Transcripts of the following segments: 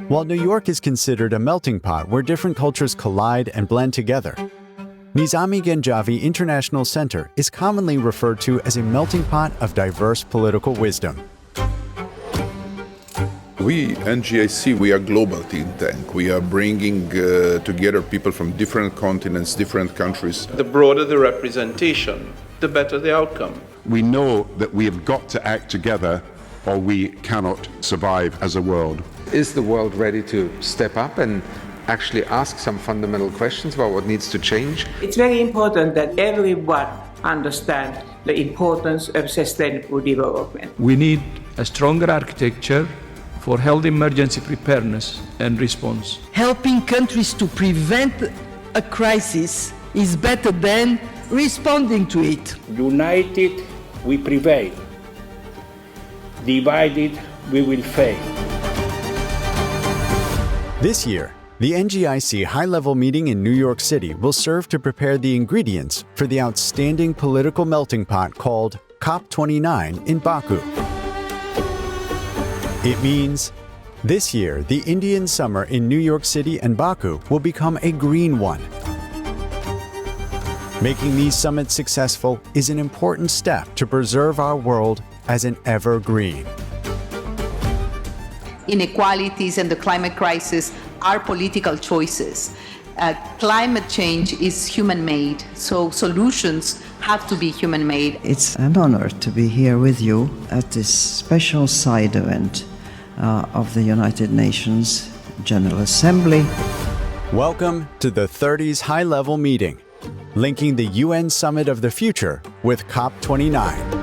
While New York is considered a melting pot where different cultures collide and blend together, Nizami Genjavi International Center is commonly referred to as a melting pot of diverse political wisdom. We, NGIC, we are global think tank. We are bringing together people from different continents, different countries. The broader the representation, the better the outcome. We know that we have got to act together or we cannot survive as a world. Is the world ready to step up and actually ask some fundamental questions about what needs to change? It's very important that everyone understands the importance of sustainable development. We need a stronger architecture for health emergency preparedness and response. Helping countries to prevent a crisis is better than responding to it. United, we prevail. Divided, we will fail. This year, the NGIC high-level meeting in New York City will serve to prepare the ingredients for the outstanding political melting pot called COP29 in Baku. It means this year, the Indian summer in New York City and Baku will become a green one. Making these summits successful is an important step to preserve our world as an evergreen. Inequalities and the climate crisis are political choices. Climate change is human-made, so solutions have to be human-made. It's an honor to be here with you at this special side event of the United Nations General Assembly. Welcome to the 30s high-level meeting, linking the UN Summit of the Future with COP29.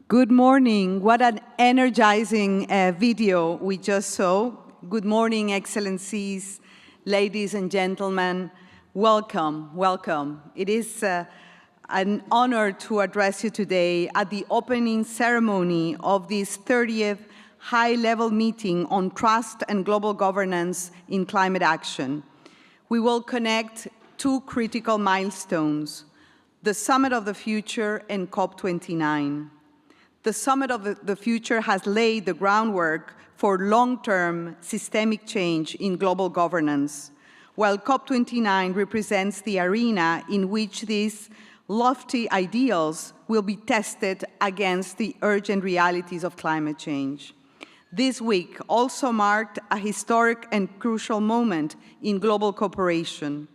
Good morning. What an energizing video we just saw. Good morning, Excellencies, ladies and gentlemen. Welcome, welcome. It is an honor to address you today at the opening ceremony of this 30th high-level meeting on trust and global governance in climate action. We will connect two critical milestones, the Summit of the Future and COP29. The Summit of the Future has laid the groundwork for long-term systemic change in global governance, while COP29 represents the arena in which these lofty ideals will be tested against the urgent realities of climate change. This week also marked a historic and crucial moment in global cooperation.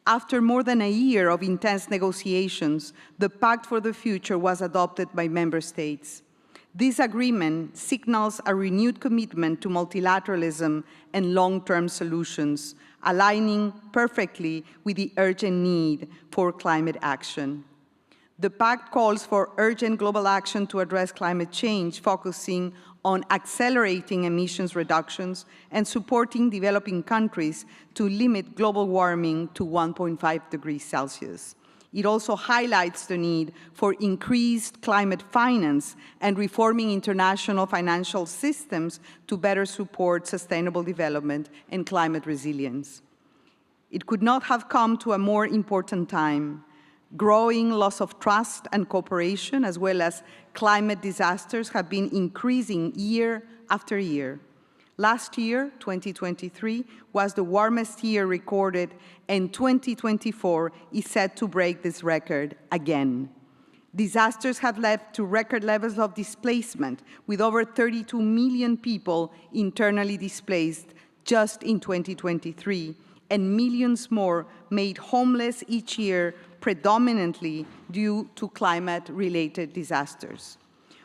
After more than a year of intense negotiations, the Pact for the Future was adopted by member states. This agreement signals a renewed commitment to multilateralism and long-term solutions, aligning perfectly with the urgent need for climate action. The Pact calls for urgent global action to address climate change, focusing on accelerating emissions reductions and supporting developing countries to limit global warming to 1.5 degrees Celsius. It also highlights the need for increased climate finance and reforming international financial systems to better support sustainable development and climate resilience. It could not have come to a more important time. Growing loss of trust and cooperation, as well as climate disasters, have been increasing year after year. Last year, 2023, was the warmest year recorded, and 2024 is set to break this record again. Disasters have led to record levels of displacement, with over 32 million people internally displaced just in 2023, and millions more made homeless each year, predominantly due to climate-related disasters.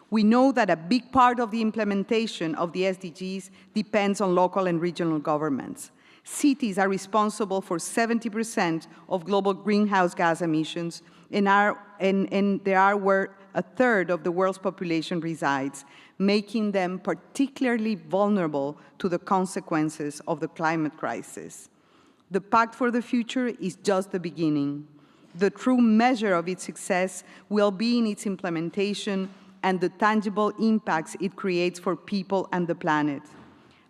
We know that a big part of the implementation of the SDGs depends on local and regional governments. Cities are responsible for 70% of global greenhouse gas emissions, and they are where a third of the world's population resides, making them particularly vulnerable to the consequences of the climate crisis. The Pact for the Future is just the beginning. The true measure of its success will be in its implementation and the tangible impacts it creates for people and the planet.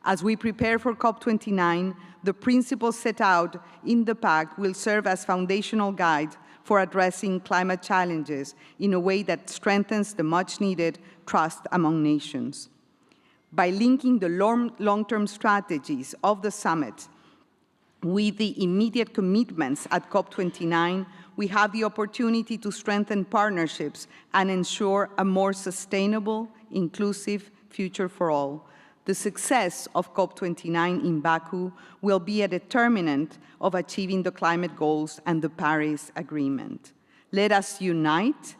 As we prepare for COP29, the principles set out in the Pact will serve as foundational guides for addressing climate challenges in a way that strengthens the much-needed trust among nations. By linking the long-term strategies of the summit with the immediate commitments at COP29, we have the opportunity to strengthen partnerships and ensure a more sustainable, inclusive future for all. The success of COP29 in Baku will be a determinant of achieving the climate goals and the Paris Agreement. Let us unite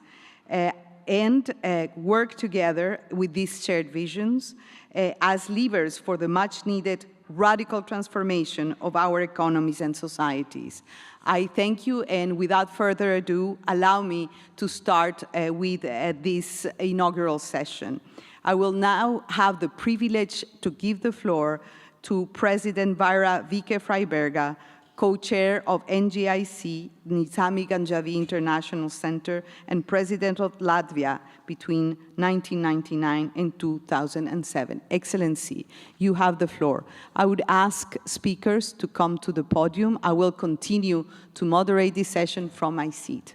and work together with these shared visions as levers for the much-needed radical transformation of our economies and societies. I thank you, and without further ado, allow me to start with this inaugural session. I will now have the privilege to give the floor to President Vaira Vike-Freiberga, co-chair of NGIC, Nizami Ganjavi International Center, and president of Latvia between 1999 and 2007. Excellency, you have the floor. I would ask speakers to come to the podium. I will continue to moderate this session from my seat.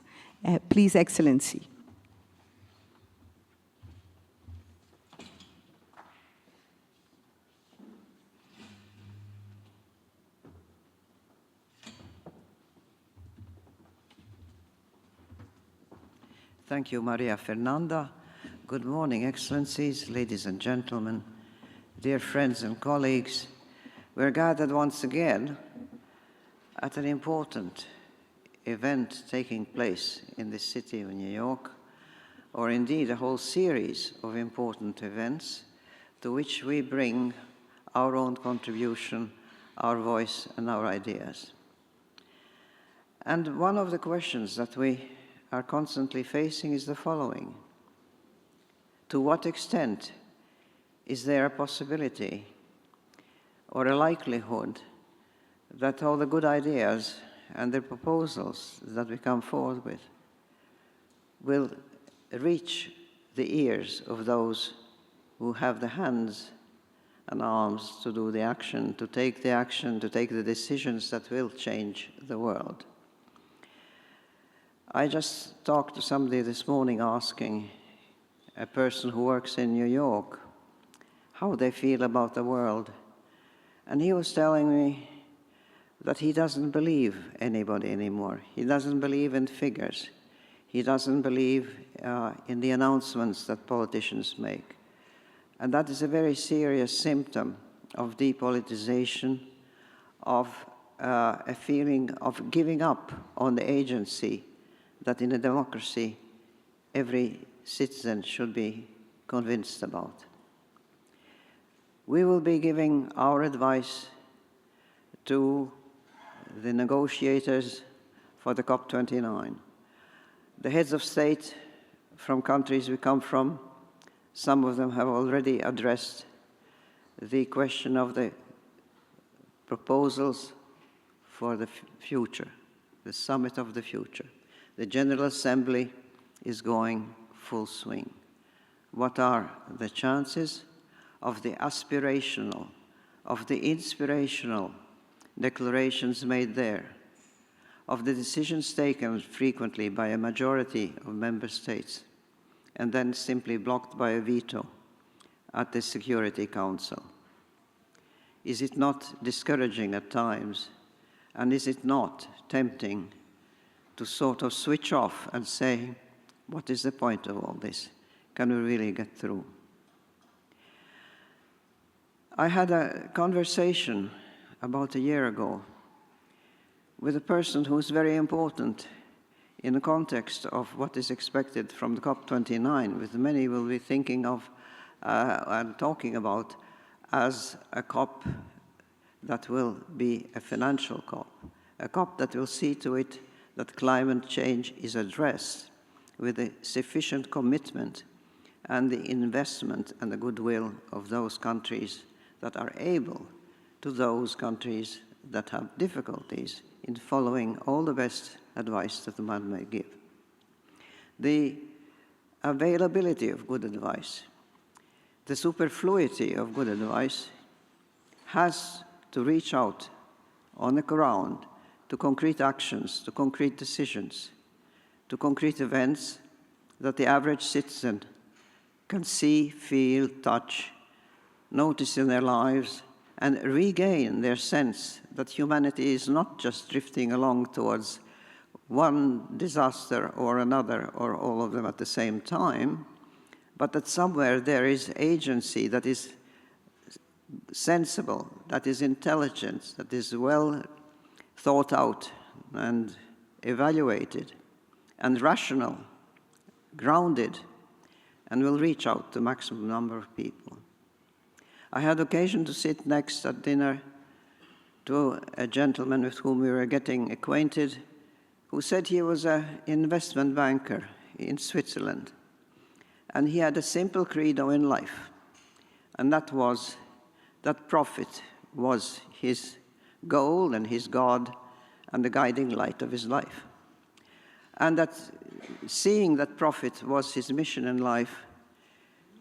Please, Excellency. Thank you, Maria Fernanda. Good morning, Excellencies, ladies and gentlemen, dear friends and colleagues. We're gathered once again at an important event taking place in the city of New York, or indeed a whole series of important events to which we bring our own contribution, our voice, and our ideas. And one of the questions that we are constantly facing is the following. To what extent is there a possibility or a likelihood that all the good ideas and the proposals that we come forward with will reach the ears of those who have the hands and arms to do the action, to take the decisions that will change the world? I just talked to somebody this morning asking a person who works in New York how they feel about the world. And he was telling me that he doesn't believe anybody anymore. He doesn't believe in figures. He doesn't believe in the announcements that politicians make. And that is a very serious symptom of depoliticization, of a feeling of giving up on the agency that in a democracy every citizen should be convinced about. We will be giving our advice to the negotiators for the COP29. The heads of state from countries we come from, some of them have already addressed the question of the proposals for the future, the summit of the future. The General Assembly is going full swing. What are the chances of the aspirational, of the inspirational declarations made there, of the decisions taken frequently by a majority of member states, and then simply blocked by a veto at the Security Council? Is it not discouraging at times, and is it not tempting to sort of switch off and say, what is the point of all this? Can we really get through? I had a conversation about a year ago with a person who's very important in the context of what is expected from the COP29, which many will be thinking of and talking about as a COP that will be a financial COP, a COP that will see to it that climate change is addressed with a sufficient commitment and the investment and the goodwill of those countries that are able to those countries that have difficulties in following all the best advice that the man may give. The availability of good advice, the superfluity of good advice has to reach out on the ground to concrete actions, to concrete decisions, to concrete events that the average citizen can see, feel, touch, notice in their lives, and regain their sense that humanity is not just drifting along towards one disaster or another, or all of them at the same time, but that somewhere there is agency that is sensible, that is intelligent, that is well thought out and evaluated, and rational, grounded, and will reach out to maximum number of people. I had occasion to sit next at dinner to a gentleman with whom we were getting acquainted, who said he was an investment banker in Switzerland. And he had a simple credo in life, and that was that profit was his goal and his God and the guiding light of his life. And that seeing that profit was his mission in life,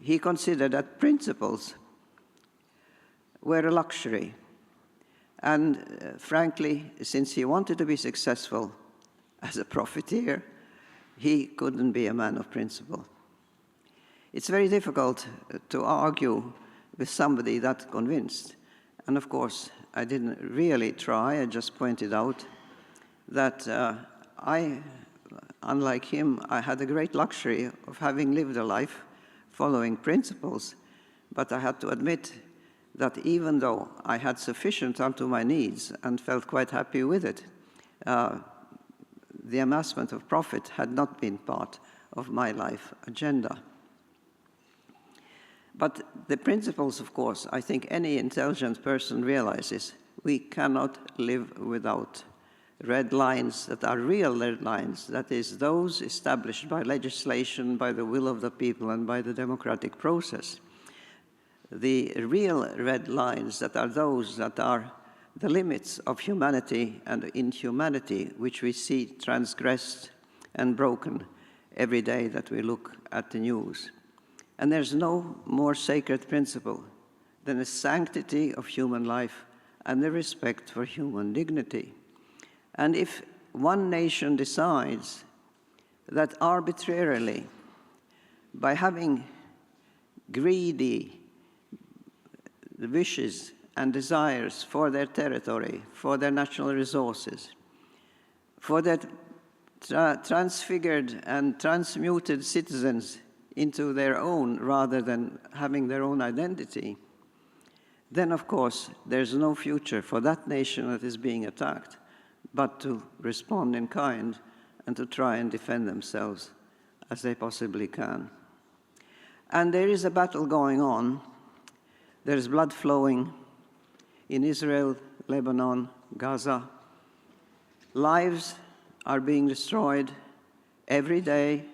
he considered that principles were a luxury. And frankly, since he wanted to be successful as a profiteer, he couldn't be a man of principle. It's very difficult to argue with somebody that convinced. And of course, I didn't really try. I just pointed out that unlike him, I had the great luxury of having lived a life following principles, but I had to admit that even though I had sufficient unto my needs and felt quite happy with it, the amassment of profit had not been part of my life agenda. But the principles, of course, I think any intelligent person realizes we cannot live without red lines that are real red lines, that is, those established by legislation, by the will of the people, and by the democratic process. The real red lines that are those that are the limits of humanity and inhumanity, which we see transgressed and broken every day that we look at the news. And there's no more sacred principle than the sanctity of human life and the respect for human dignity. And if one nation decides that arbitrarily, by having greedy wishes and desires for their territory, for their natural resources, for their transfigured and transmuted citizens into their own rather than having their own identity, then of course there's no future for that nation that is being attacked but to respond in kind and to try and defend themselves as they possibly can. And there is a battle going on. There's blood flowing in Israel, Lebanon, Gaza. Lives are being destroyed every day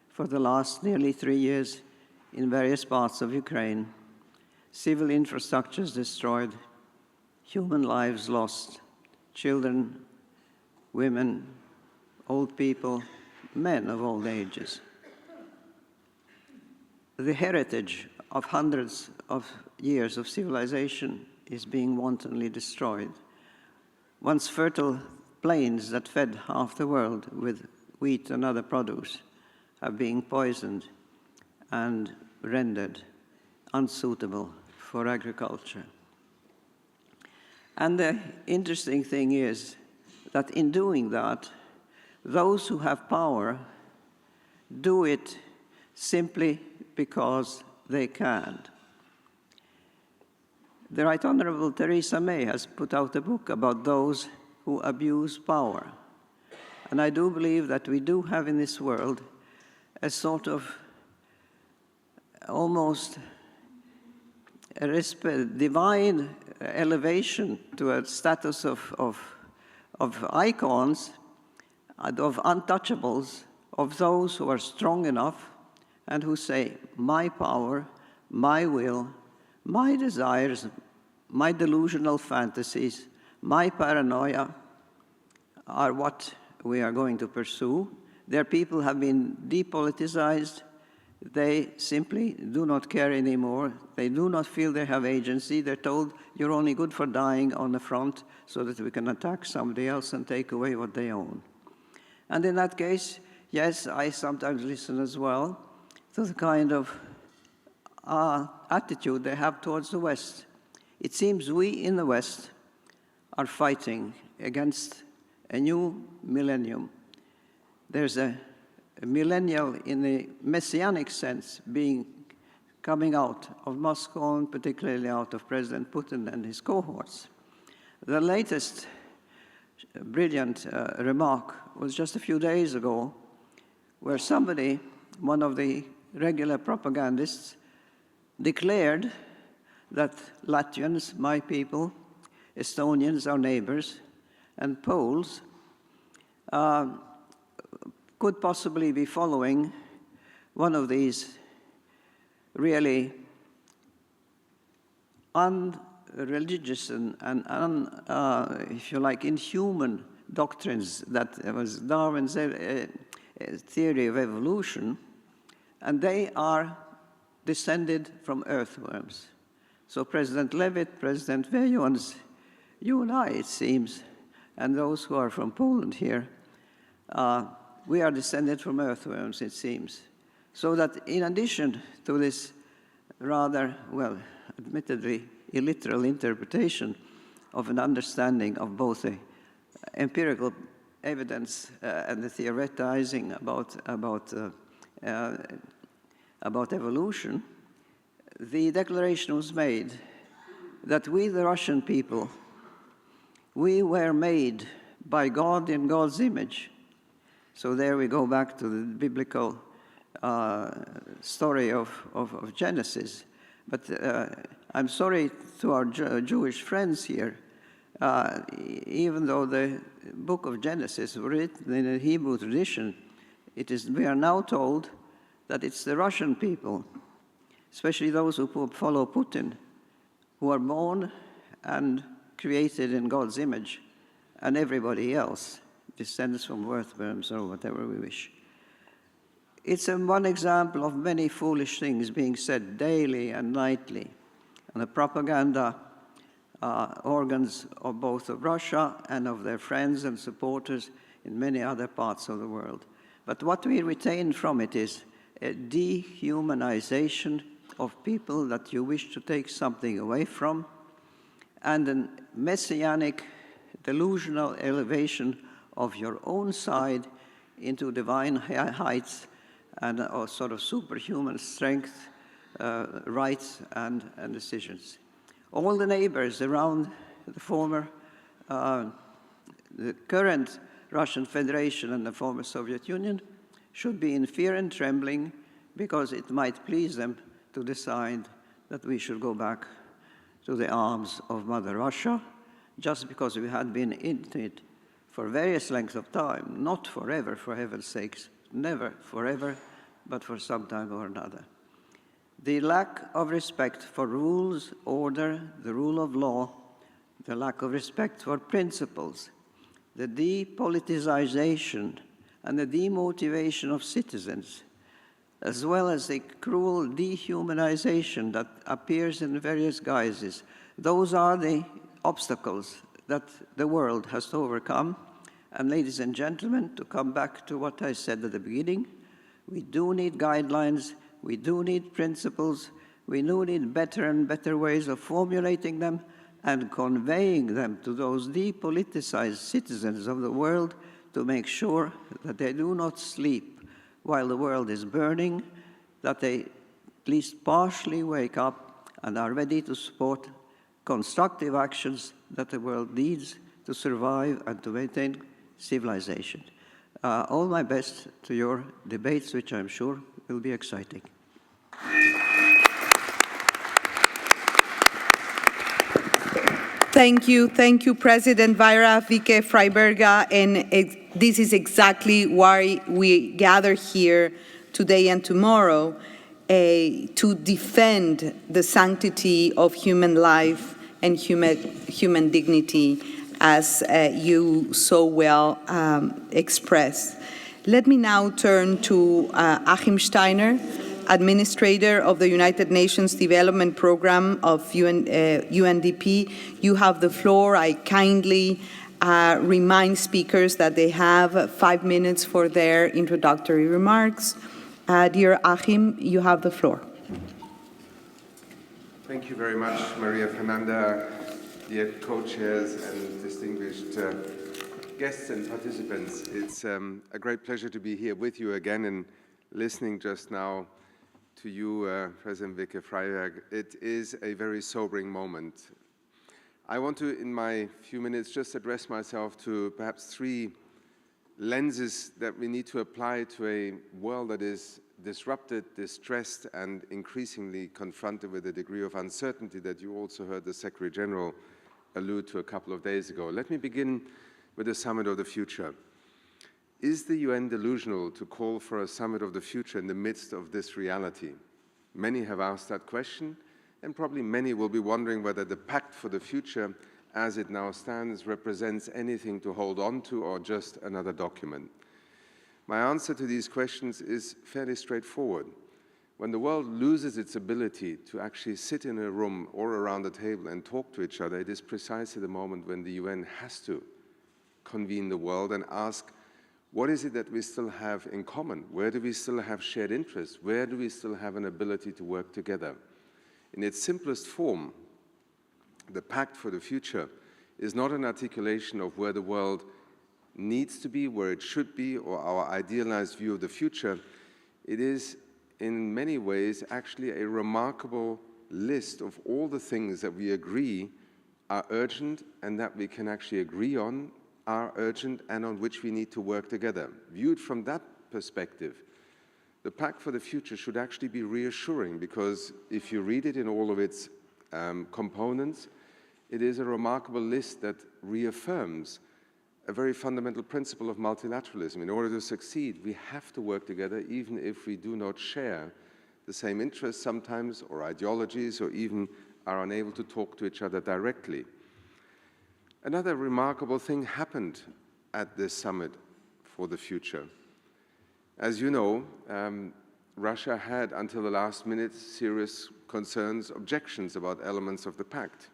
for the last nearly 3 years in various parts of Ukraine. Civil infrastructures destroyed, human lives lost, children, women, old people, men of all ages. The heritage of hundreds of years of civilization is being wantonly destroyed. Once fertile plains that fed half the world with wheat and other produce are being poisoned and rendered unsuitable for agriculture. And the interesting thing is that in doing that, those who have power do it simply because they can. The Right Honorable Theresa May has put out a book about those who abuse power. And I do believe that we do have in this world a sort of almost a divine elevation to a status of icons, of untouchables, of those who are strong enough and who say, my power, my will, my desires, my delusional fantasies, my paranoia are what we are going to pursue. Their people have been depoliticized. They simply do not care anymore. They do not feel they have agency. They're told, you're only good for dying on the front so that we can attack somebody else and take away what they own. And in that case, Yes, I sometimes listen as well to the kind of attitude they have towards the West. It seems we in the West are fighting against a new millennium. There's a millennial in the messianic sense coming out of Moscow and particularly out of President Putin and his cohorts. The latest brilliant remark was just a few days ago where somebody, one of the regular propagandists, declared that Latvians, my people, Estonians, our neighbors, and Poles could possibly be following one of these really unreligious and if you like, inhuman doctrines that was Darwin's theory of evolution, and they are descended from earthworms. So President Levitt, President Vejons, you and I, it seems, and those who are from Poland here, we are descended from earthworms, it seems. So that in addition to this rather, well, admittedly illiteral interpretation of an understanding of both the empirical evidence and the theoretizing about evolution, the declaration was made that we, the Russian people, we were made by God in God's image. So there we go back to the biblical story of Genesis. But I'm sorry to our Jewish friends here, even though the book of Genesis was written in a Hebrew tradition, we are now told that it's the Russian people, especially those who follow Putin, who are born and created in God's image, and everybody else descends from earthworms or whatever we wish. It's one example of many foolish things being said daily and nightly on the propaganda organs of both of Russia and of their friends and supporters in many other parts of the world. But what we retain from it is a dehumanization of people that you wish to take something away from, and a messianic, delusional elevation of your own side into divine heights and a sort of superhuman strength, rights, and decisions. All the neighbors around the current Russian Federation and the former Soviet Union should be in fear and trembling because it might please them to decide that we should go back to the arms of Mother Russia, just because we had been in it for various lengths of time, not forever, for heaven's sakes, never forever, but for some time or another. The lack of respect for rules, order, the rule of law, the lack of respect for principles, the depoliticization and the demotivation of citizens, as well as the cruel dehumanization that appears in various guises, those are the obstacles that the world has to overcome. And ladies and gentlemen, to come back to what I said at the beginning, we do need guidelines, we do need principles, we do need better and better ways of formulating them and conveying them to those depoliticized citizens of the world to make sure that they do not sleep while the world is burning, that they at least partially wake up and are ready to support constructive actions that the world needs to survive and to maintain civilization. All my best to your debates, which I'm sure will be exciting. Thank you, President Vaira, Vike-Freiberga, and this is exactly why we gather here today and tomorrow to defend the sanctity of human life and human dignity, as you so well expressed. Let me now turn to Achim Steiner, Administrator of the United Nations Development Program of UNDP. You have the floor. I kindly remind speakers that they have 5 minutes for their introductory remarks. Dear Achim, you have the floor. Thank you very much, Maria Fernanda, dear co-chairs and distinguished guests and participants. It's a great pleasure to be here with you again and listening just now to you, President Vike-Freiberga. It is a very sobering moment. I want to, in my few minutes, just address myself to perhaps 3 lenses that we need to apply to a world that is disrupted, distressed, and increasingly confronted with a degree of uncertainty that you also heard the Secretary General allude to a couple of days ago. Let me begin with the Summit of the Future. Is the UN delusional to call for a Summit of the Future in the midst of this reality? Many have asked that question, and probably many will be wondering whether the Pact for the Future, as it now stands, represents anything to hold on to or just another document. My answer to these questions is fairly straightforward. When the world loses its ability to actually sit in a room or around a table and talk to each other, it is precisely the moment when the UN has to convene the world and ask, what is it that we still have in common? Where do we still have shared interests? Where do we still have an ability to work together? In its simplest form, the Pact for the Future is not an articulation of where the world needs to be, where it should be, or our idealized view of the future. It is, in many ways, actually a remarkable list of all the things that we agree are urgent and that we can actually agree on are urgent and on which we need to work together. Viewed from that perspective, the Pact for the Future should actually be reassuring, because if you read it in all of its components, it is a remarkable list that reaffirms a very fundamental principle of multilateralism. In order to succeed, we have to work together, even if we do not share the same interests sometimes, or ideologies, or even are unable to talk to each other directly. Another remarkable thing happened at this Summit for the Future. As you know, Russia had, until the last minute, serious concerns, objections about elements of the pact.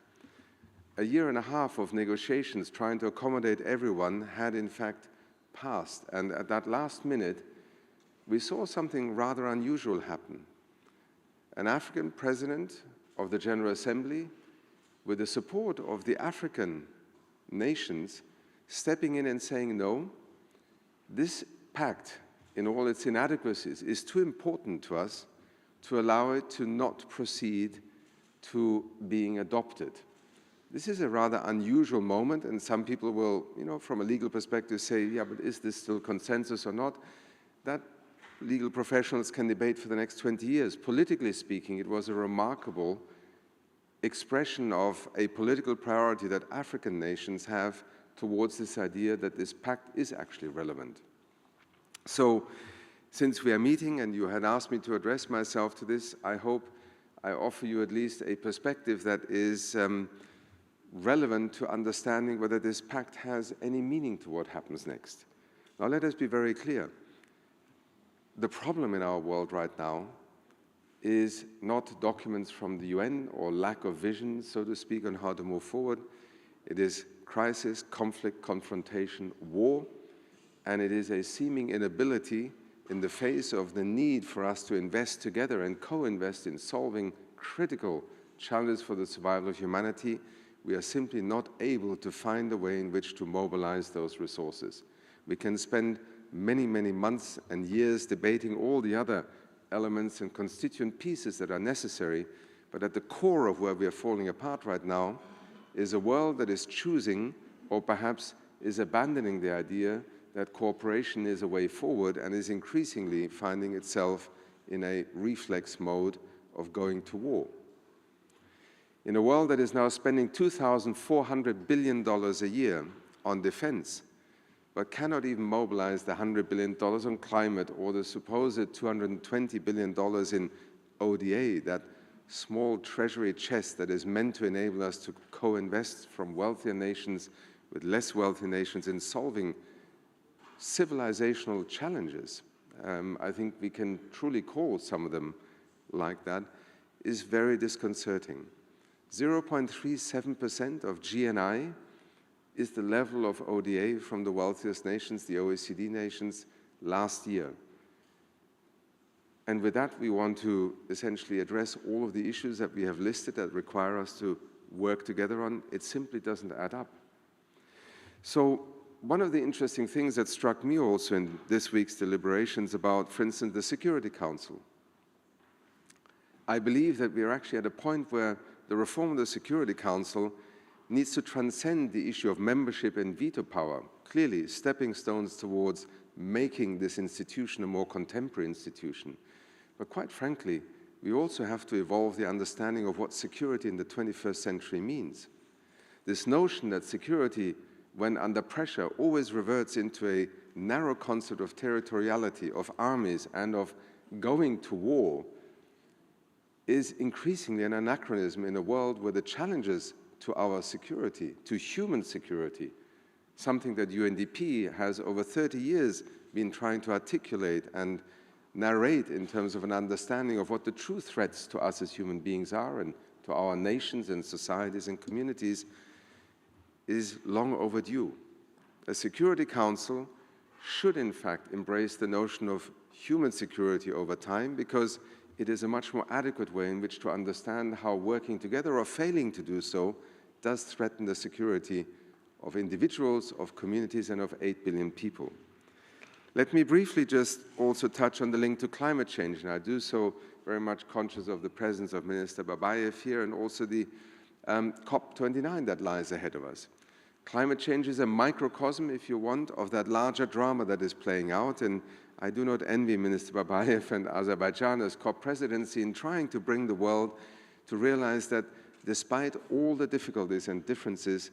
A year and a half of negotiations trying to accommodate everyone had in fact passed, and at that last minute we saw something rather unusual happen. An African president of the General Assembly, with the support of the African nations, stepping in and saying, no, this pact in all its inadequacies is too important to us to allow it to not proceed to being adopted. This is a rather unusual moment, and some people will, from a legal perspective say, yeah, but is this still consensus or not? That legal professionals can debate for the next 20 years. Politically speaking, it was a remarkable expression of a political priority that African nations have towards this idea that this pact is actually relevant. So, since we are meeting and you had asked me to address myself to this, I hope I offer you at least a perspective that is relevant to understanding whether this pact has any meaning to what happens next. Now, let us be very clear. The problem in our world right now is not documents from the UN or lack of vision, so to speak, on how to move forward. It is crisis, conflict, confrontation, war, and it is a seeming inability in the face of the need for us to invest together and co-invest in solving critical challenges for the survival of humanity. We are simply not able to find a way in which to mobilize those resources. We can spend many, many months and years debating all the other elements and constituent pieces that are necessary, but at the core of where we are falling apart right now is a world that is choosing, or perhaps is abandoning, the idea that cooperation is a way forward and is increasingly finding itself in a reflex mode of going to war. In a world that is now spending $2,400 billion a year on defense, but cannot even mobilize the $100 billion on climate or the supposed $220 billion in ODA, that small treasury chest that is meant to enable us to co-invest from wealthier nations with less wealthy nations in solving civilizational challenges, I think we can truly call some of them like that, is very disconcerting. 0.37% of GNI is the level of ODA from the wealthiest nations, the OECD nations, last year. And with that, we want to essentially address all of the issues that we have listed that require us to work together on. It simply doesn't add up. So one of the interesting things that struck me also in this week's deliberations about, for instance, the Security Council. I believe that we are actually at a point where the reform of the Security Council needs to transcend the issue of membership and veto power, clearly stepping stones towards making this institution a more contemporary institution. But quite frankly, we also have to evolve the understanding of what security in the 21st century means. This notion that security, when under pressure, always reverts into a narrow concept of territoriality, of armies, and of going to war, is increasingly an anachronism in a world where the challenges to our security, to human security, something that UNDP has over 30 years been trying to articulate and narrate in terms of an understanding of what the true threats to us as human beings are and to our nations and societies and communities, is long overdue. A Security Council should in fact embrace the notion of human security over time, because it is a much more adequate way in which to understand how working together or failing to do so does threaten the security of individuals, of communities, and of 8 billion people. Let me briefly just also touch on the link to climate change, and I do so very much conscious of the presence of Minister Babayev here and also the COP29 that lies ahead of us. Climate change is a microcosm, if you want, of that larger drama that is playing out, and I do not envy Minister Babayev and Azerbaijan as COP presidency in trying to bring the world to realize that despite all the difficulties and differences,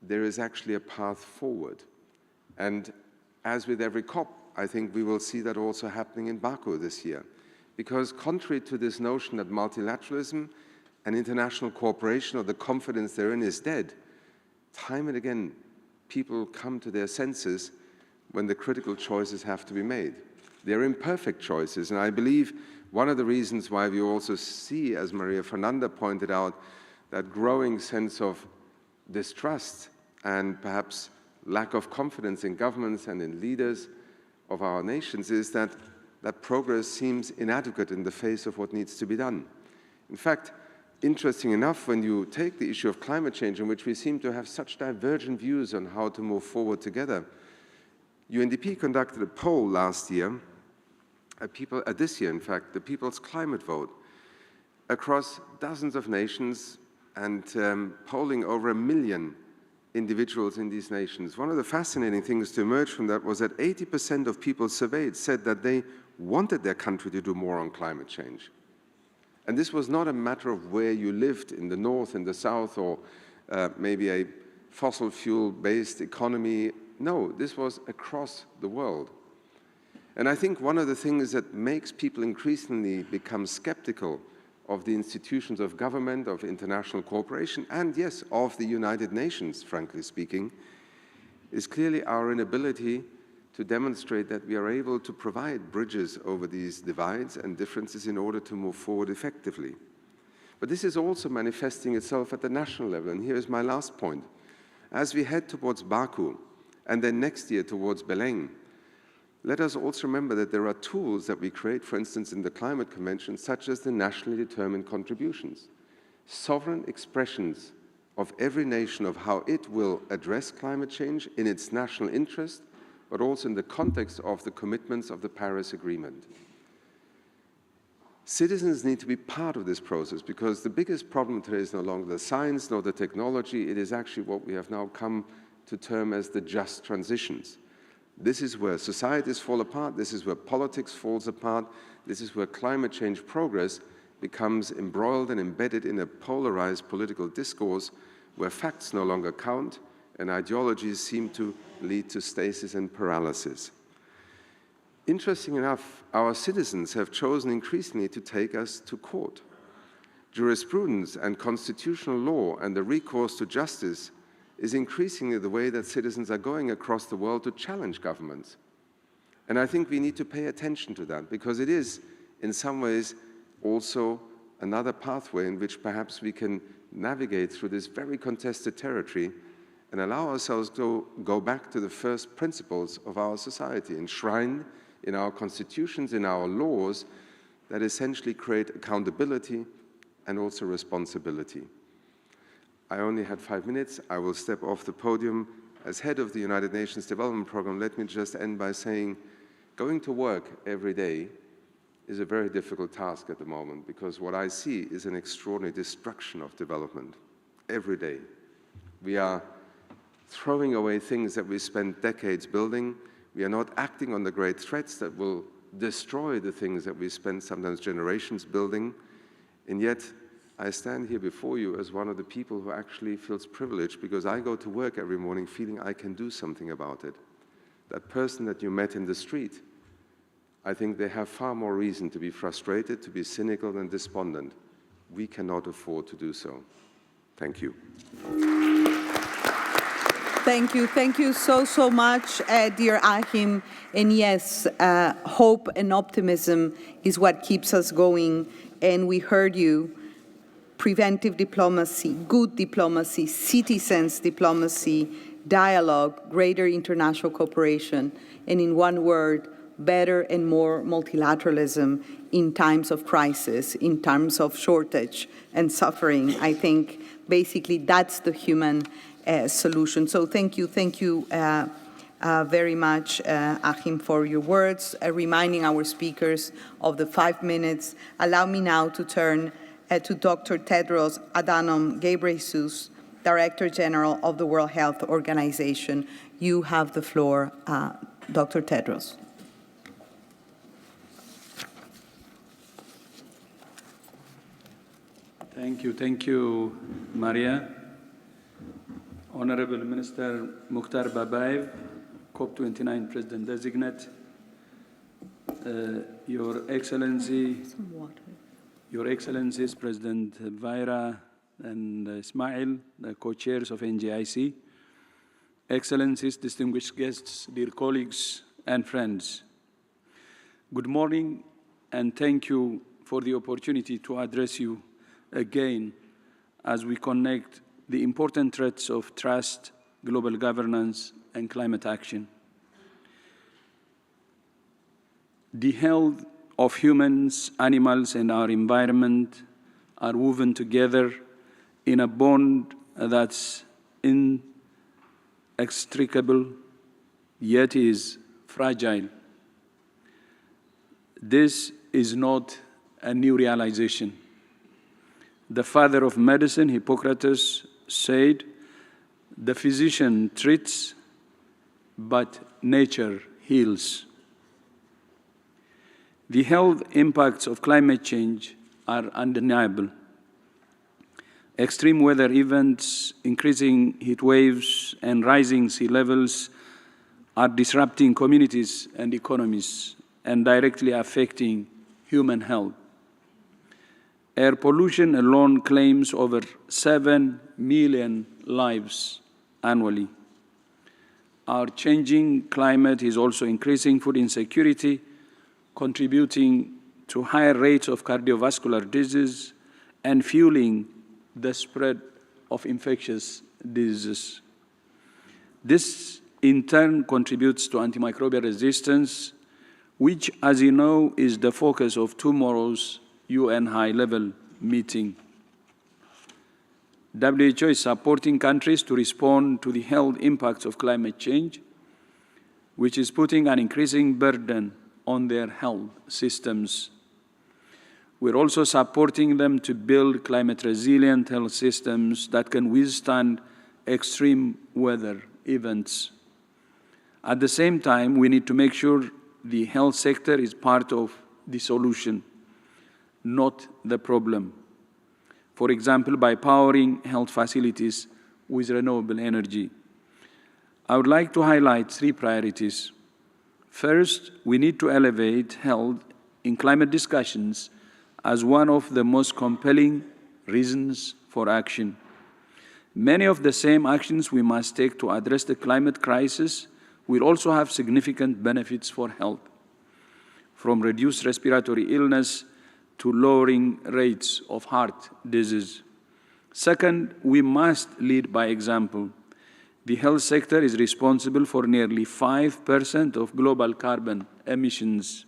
there is actually a path forward. And as with every COP, I think we will see that also happening in Baku this year. Because contrary to this notion that multilateralism and international cooperation or the confidence therein is dead, time and again, people come to their senses when the critical choices have to be made. They're imperfect choices, and I believe one of the reasons why we also see, as Fernanda pointed out, that growing sense of distrust and perhaps lack of confidence in governments and in leaders of our nations is that progress seems inadequate in the face of what needs to be done. In fact, interesting enough, when you take the issue of climate change, in which we seem to have such divergent views on how to move forward together, UNDP conducted a poll last year, this year in fact, the People's Climate Vote, across dozens of nations and polling over 1 million individuals in these nations. One of the fascinating things to emerge from that was that 80% of people surveyed said that they wanted their country to do more on climate change. And this was not a matter of where you lived, in the north, in the south, or maybe a fossil fuel-based economy. No, this was across the world. And I think one of the things that makes people increasingly become skeptical of the institutions of government, of international cooperation, and yes, of the United Nations, frankly speaking, is clearly our inability to demonstrate that we are able to provide bridges over these divides and differences in order to move forward effectively. But this is also manifesting itself at the national level, and here is my last point. As we head towards Baku, and then next year towards Belém, let us also remember that there are tools that we create, for instance, in the Climate Convention, such as the nationally determined contributions. Sovereign expressions of every nation of how it will address climate change in its national interest, but also in the context of the commitments of the Paris Agreement. Citizens need to be part of this process, because the biggest problem today is no longer the science nor the technology, it is actually what we have now come to term as the just transitions. This is where societies fall apart, this is where politics falls apart, this is where climate change progress becomes embroiled and embedded in a polarized political discourse where facts no longer count and ideologies seem to lead to stasis and paralysis. Interesting enough, our citizens have chosen increasingly to take us to court. Jurisprudence and constitutional law and the recourse to justice is increasingly the way that citizens are going across the world to challenge governments. And I think we need to pay attention to that, because it is, in some ways, also another pathway in which perhaps we can navigate through this very contested territory and allow ourselves to go back to the first principles of our society, enshrined in our constitutions, in our laws, that essentially create accountability and also responsibility. I only had 5 minutes. I will step off the podium. As head of the United Nations Development Programme, let me just end by saying, going to work every day is a very difficult task at the moment, because what I see is an extraordinary destruction of development every day. We are throwing away things that we spent decades building. We are not acting on the great threats that will destroy the things that we spent sometimes generations building. And yet, I stand here before you as one of the people who actually feels privileged, because I go to work every morning feeling I can do something about it. That person that you met in the street, I think they have far more reason to be frustrated, to be cynical and despondent. We cannot afford to do so. Thank you. Thank you so much, dear Achim. And yes, hope and optimism is what keeps us going. And we heard you. Preventive diplomacy, good diplomacy, citizens diplomacy, dialogue, greater international cooperation, and in one word, better and more multilateralism in times of crisis, in times of shortage and suffering. I think basically that's the human solution. So thank you very much, Achim, for your words, reminding our speakers of the 5 minutes. Allow me now to turn to Dr. Tedros Adhanom Ghebreyesus, Director General of the World Health Organization. You have the floor, Dr. Tedros. Thank you, Maria. Honorable Minister Mukhtar Babayev, COP29 President-Designate, Your Excellencies, President Vaira and Ismail, the co-chairs of NGIC, Excellencies, distinguished guests, dear colleagues and friends. Good morning, and thank you for the opportunity to address you again as we connect the important threats of trust, global governance, and climate action. The health of humans, animals, and our environment are woven together in a bond that's inextricable, yet is fragile. This is not a new realization. The father of medicine, Hippocrates, said, "The physician treats, but nature heals." The health impacts of climate change are undeniable. Extreme weather events, increasing heat waves, and rising sea levels are disrupting communities and economies and directly affecting human health. Air pollution alone claims over 7 million lives annually. Our changing climate is also increasing food insecurity, contributing to higher rates of cardiovascular disease and fueling the spread of infectious diseases. This, in turn, contributes to antimicrobial resistance, which, as you know, is the focus of tomorrow's UN high-level meeting. WHO is supporting countries to respond to the health impacts of climate change, which is putting an increasing burden on their health systems. We're also supporting them to build climate-resilient health systems that can withstand extreme weather events. At the same time, we need to make sure the health sector is part of the solution, not the problem. For example, by powering health facilities with renewable energy. I would like to highlight 3 priorities. First, we need to elevate health in climate discussions as one of the most compelling reasons for action. Many of the same actions we must take to address the climate crisis will also have significant benefits for health, from reduced respiratory illness to lowering rates of heart disease. Second, we must lead by example. The health sector is responsible for nearly 5% of global carbon emissions.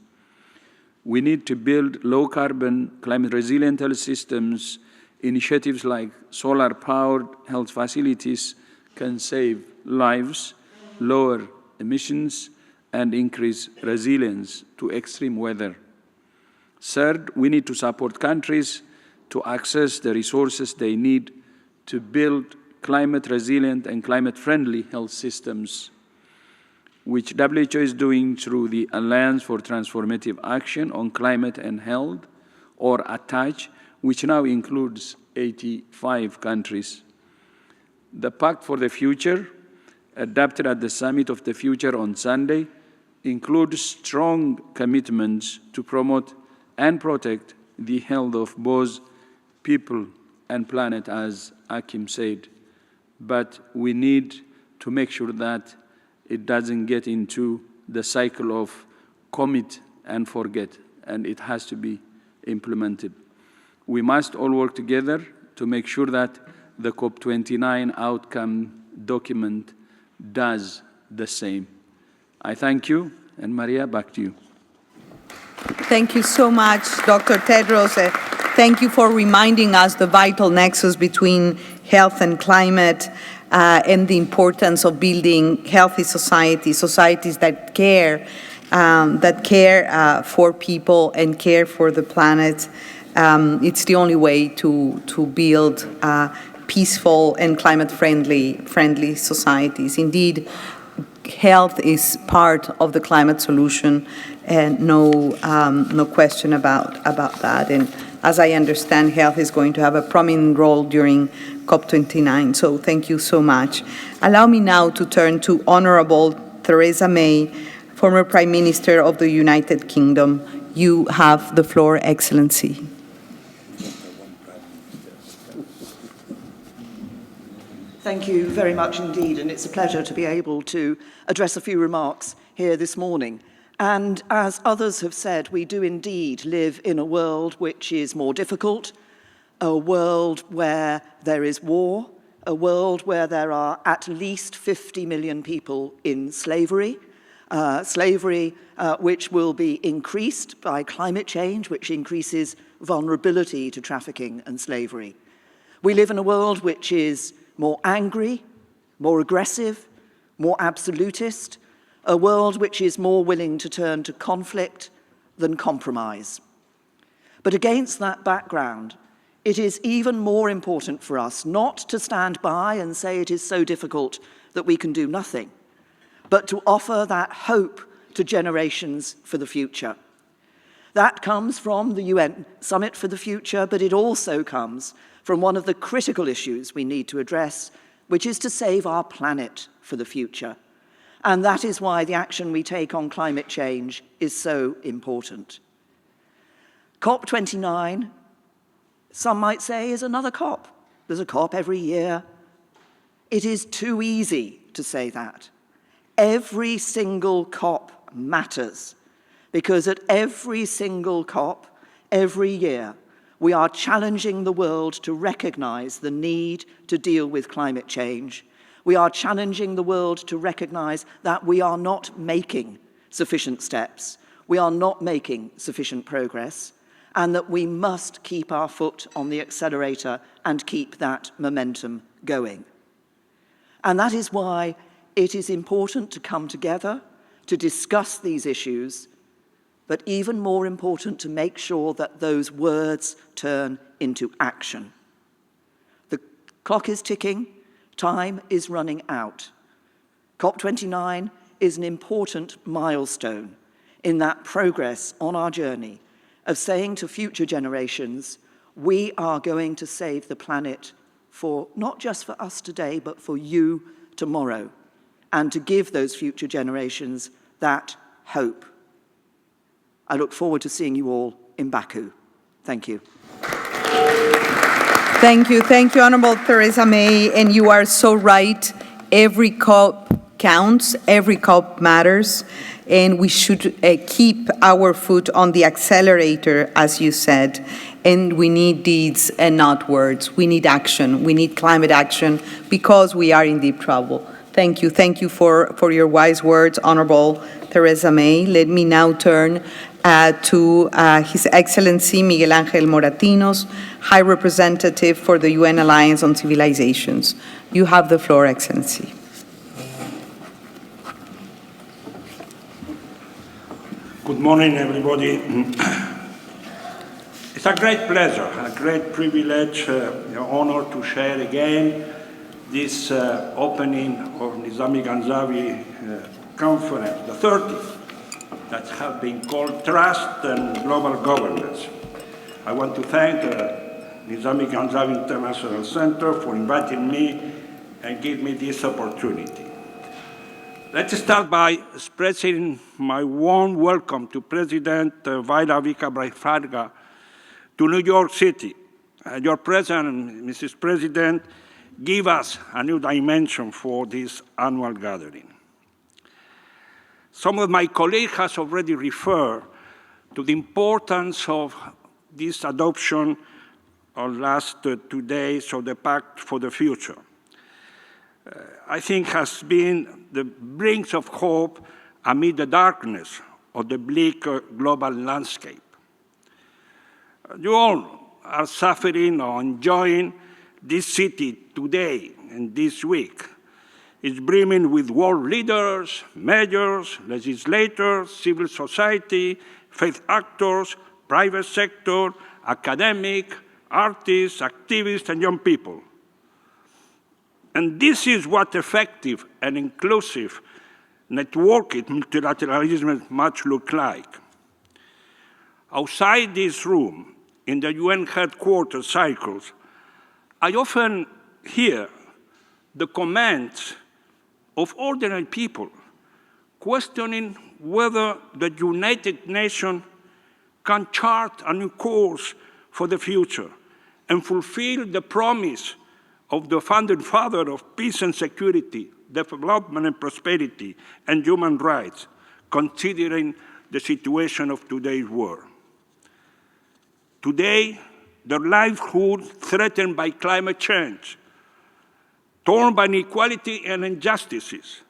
We need to build low-carbon, climate-resilient health systems. Initiatives like solar-powered health facilities can save lives, lower emissions, and increase resilience to extreme weather. Third, we need to support countries to access the resources they need to build climate-resilient and climate-friendly health systems, which WHO is doing through the Alliance for Transformative Action on Climate and Health, or ATTACH, which now includes 85 countries. The Pact for the Future, adopted at the Summit of the Future on Sunday, includes strong commitments to promote and protect the health of both people and planet, as Achim said. But we need to make sure that it doesn't get into the cycle of commit and forget, and it has to be implemented. We must all work together to make sure that the COP29 outcome document does the same. I thank you, and Maria, back to you. Thank you so much, Dr. Tedros. Thank you for reminding us the vital nexus between health and climate and the importance of building healthy societies, societies that care for people and care for the planet. It's the only way to build peaceful and climate-friendly societies. Indeed, health is part of the climate solution, and no question about that. And as I understand, health is going to have a prominent role during COP29. So thank you so much. Allow me now to turn to Honorable Theresa May, former Prime Minister of the United Kingdom. You have the floor, Excellency. Thank you very much indeed, and it's a pleasure to be able to address a few remarks here this morning. And as others have said, we do indeed live in a world which is more difficult, a world where there is war, a world where there are at least 50 million people in slavery, which will be increased by climate change, which increases vulnerability to trafficking and slavery. We live in a world which is more angry, more aggressive, more absolutist, a world which is more willing to turn to conflict than compromise. But against that background, it is even more important for us not to stand by and say it is so difficult that we can do nothing, but to offer that hope to generations for the future. That comes from the UN Summit for the Future, but it also comes from one of the critical issues we need to address, which is to save our planet for the future. And that is why the action we take on climate change is so important. COP29, some might say, is another COP. There's a COP every year. It is too easy to say that. Every single COP matters, because at every single COP, every year, we are challenging the world to recognize the need to deal with climate change. We are challenging the world to recognize that we are not making sufficient steps, we are not making sufficient progress, and that we must keep our foot on the accelerator and keep that momentum going. And that is why it is important to come together to discuss these issues, but even more important to make sure that those words turn into action. The clock is ticking. Time is running out. COP29 is an important milestone in that progress on our journey of saying to future generations, we are going to save the planet for not just for us today, but for you tomorrow, and to give those future generations that hope. I look forward to seeing you all in Baku. Thank you. Thank you, Honorable Theresa May, and you are so right. Every COP counts, every COP matters, and we should keep our foot on the accelerator, as you said, and we need deeds and not words. We need action, we need climate action, because we are in deep trouble. Thank you. Thank you for your wise words, Honorable Theresa May. Let me now turn to His Excellency Miguel Ángel Moratinos, High Representative for the UN Alliance on Civilizations. You have the floor, Excellency. Good morning, everybody. It's a great pleasure, a great privilege, an honor to share again this opening of Nizami Ganjavi conference, the 30th, that have been called Trust and Global Governance. I want to thank Nizami Ganjavi International Center for inviting me and give me this opportunity. Let's start by expressing my warm welcome to President Vaira Vike-Freiberga to New York City. Your presence, Mrs. President, give us a new dimension for this annual gathering. Some of my colleagues have already referred to the importance of this adoption of last 2 days of the Pact for the Future. I think has been the brink of hope amid the darkness of the bleak global landscape. You all are suffering or enjoying this city today and this week. It's brimming with world leaders, mayors, legislators, civil society, faith actors, private sector, academic, artists, activists, and young people. And this is what effective and inclusive networked multilateralism must look like. Outside this room, in the UN headquarters cycles, I often hear the comments of ordinary people questioning whether the United Nations can chart a new course for the future and fulfill the promise of the founding father of peace and security, development and prosperity, and human rights, considering the situation of today's world. Today, their livelihood threatened by climate change, torn by inequality and injustices,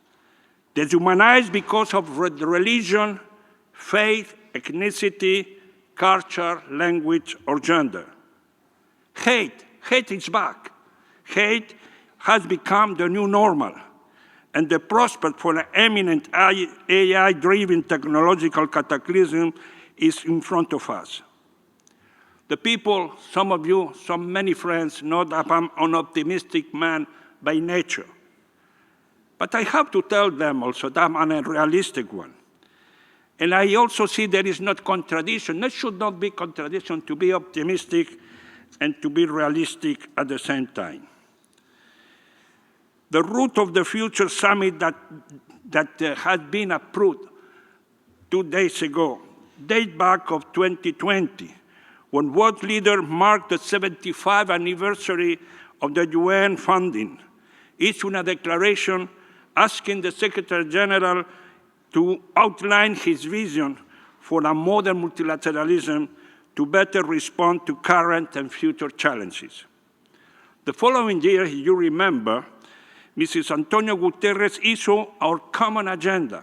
dehumanized because of religion, faith, ethnicity, culture, language, or gender. Hate is back. Hate has become the new normal, and the prospect for an eminent AI-driven technological cataclysm is in front of us. The people, some of you, many friends, know that I'm an optimistic man by nature. But I have to tell them also that I'm an unrealistic one. And I also see there is not contradiction. There should not be contradiction to be optimistic and to be realistic at the same time. The route of the Future Summit that had been approved 2 days ago dates back of 2020, when world leaders marked the 75th anniversary of the UN funding, issued a declaration asking the Secretary General to outline his vision for a modern multilateralism to better respond to current and future challenges. The following year, you remember, Mrs. Antonio Guterres issued our common agenda,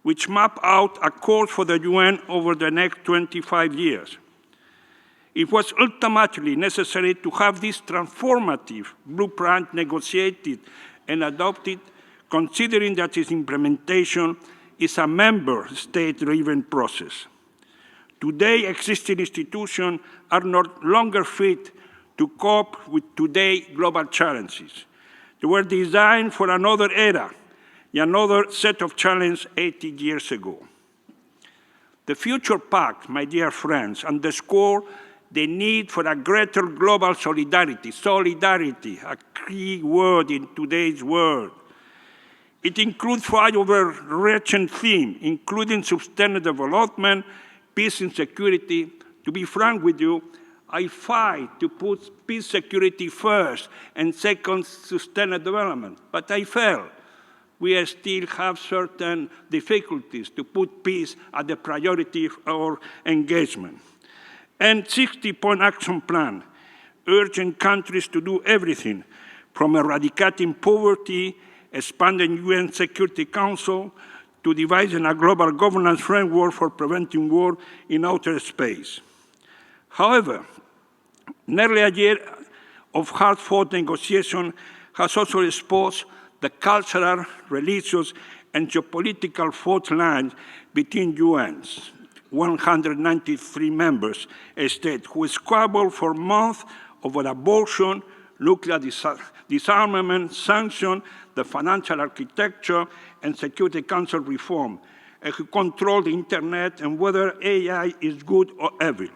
which mapped out a course for the UN over the next 25 years. It was ultimately necessary to have this transformative blueprint negotiated and adopted, considering that its implementation is a member state-driven process. Today, existing institutions are no longer fit to cope with today's global challenges. They were designed for another era, another set of challenges 80 years ago. The Future Pact, my dear friends, underscores the need for a greater global solidarity, a key word in today's world. It includes 5 overarching themes, including sustainable development, peace and security. To be frank with you, I fight to put peace, security first, and second, sustainable development, but I fail. We still have certain difficulties to put peace at the priority of our engagement. And 60-point action plan, urging countries to do everything from eradicating poverty expanding UN Security Council to devising a global governance framework for preventing war in outer space. However, nearly a year of hard-fought negotiation has also exposed the cultural, religious, and geopolitical fault lines between UN's 193 members states who squabble for months over abortion, nuclear disarmament, sanctions, the financial architecture, and Security Council reform, and who control the internet and whether AI is good or evil.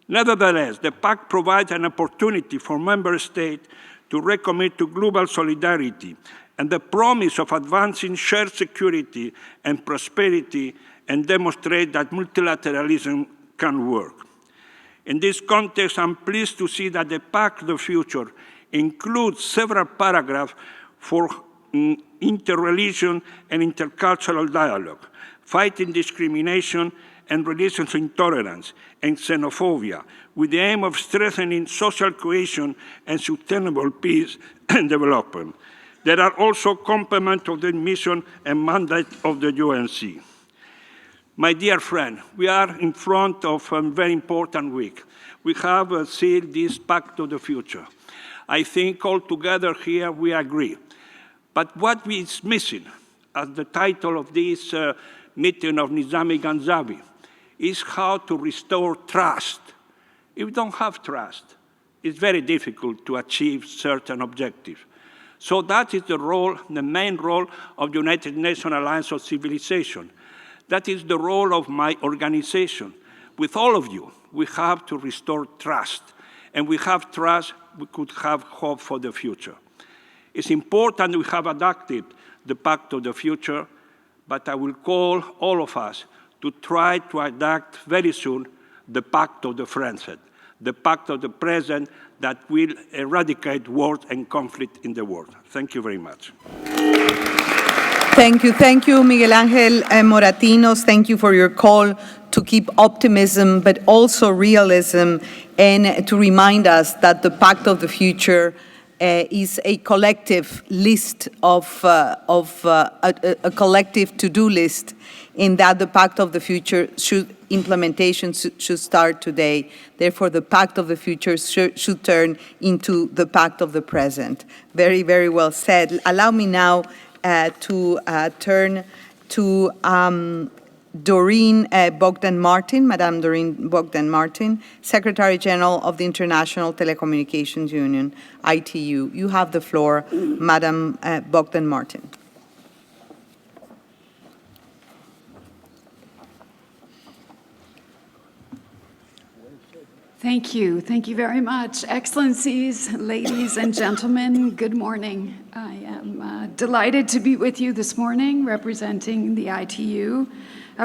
Nevertheless, the pact provides an opportunity for member states to recommit to global solidarity and the promise of advancing shared security and prosperity and demonstrate that multilateralism can work. In this context, I'm pleased to see that the Pact of the Future includes several paragraphs for interreligion and intercultural dialogue, fighting discrimination and religious intolerance and xenophobia, with the aim of strengthening social cohesion and sustainable peace and development. There are also complements of the mission and mandate of the UNC. My dear friend, we are in front of a very important week. We have sealed this Pact of the Future. I think all together here we agree. But what is missing, as the title of this meeting of Nizami Ganjavi, is how to restore trust. If we don't have trust, it's very difficult to achieve certain objectives. So that is the role, the main role of the United Nations Alliance of Civilization. That is the role of my organization. With all of you, we have to restore trust. And we have trust, we could have hope for the future. It's important we have adopted the Pact of the Future, but I will call all of us to try to adapt very soon the Pact of the Present, the Pact of the Present that will eradicate wars and conflict in the world. Thank you very much. Thank you, Miguel Ángel Moratinos. Thank you for your call to keep optimism, but also realism, and to remind us that the Pact of the Future is a collective list of a collective to-do list, in that the Pact of the Future implementation should start today. Therefore, the Pact of the Future should turn into the Pact of the Present. Very, very well said. Allow me now to turn to Doreen Bogdan-Martin, Madame Doreen Bogdan-Martin, Secretary General of the International Telecommunications Union, ITU. You have the floor, Madame Bogdan-Martin. Thank you. Thank you very much. Excellencies, ladies and gentlemen, good morning. I am delighted to be with you this morning representing the ITU,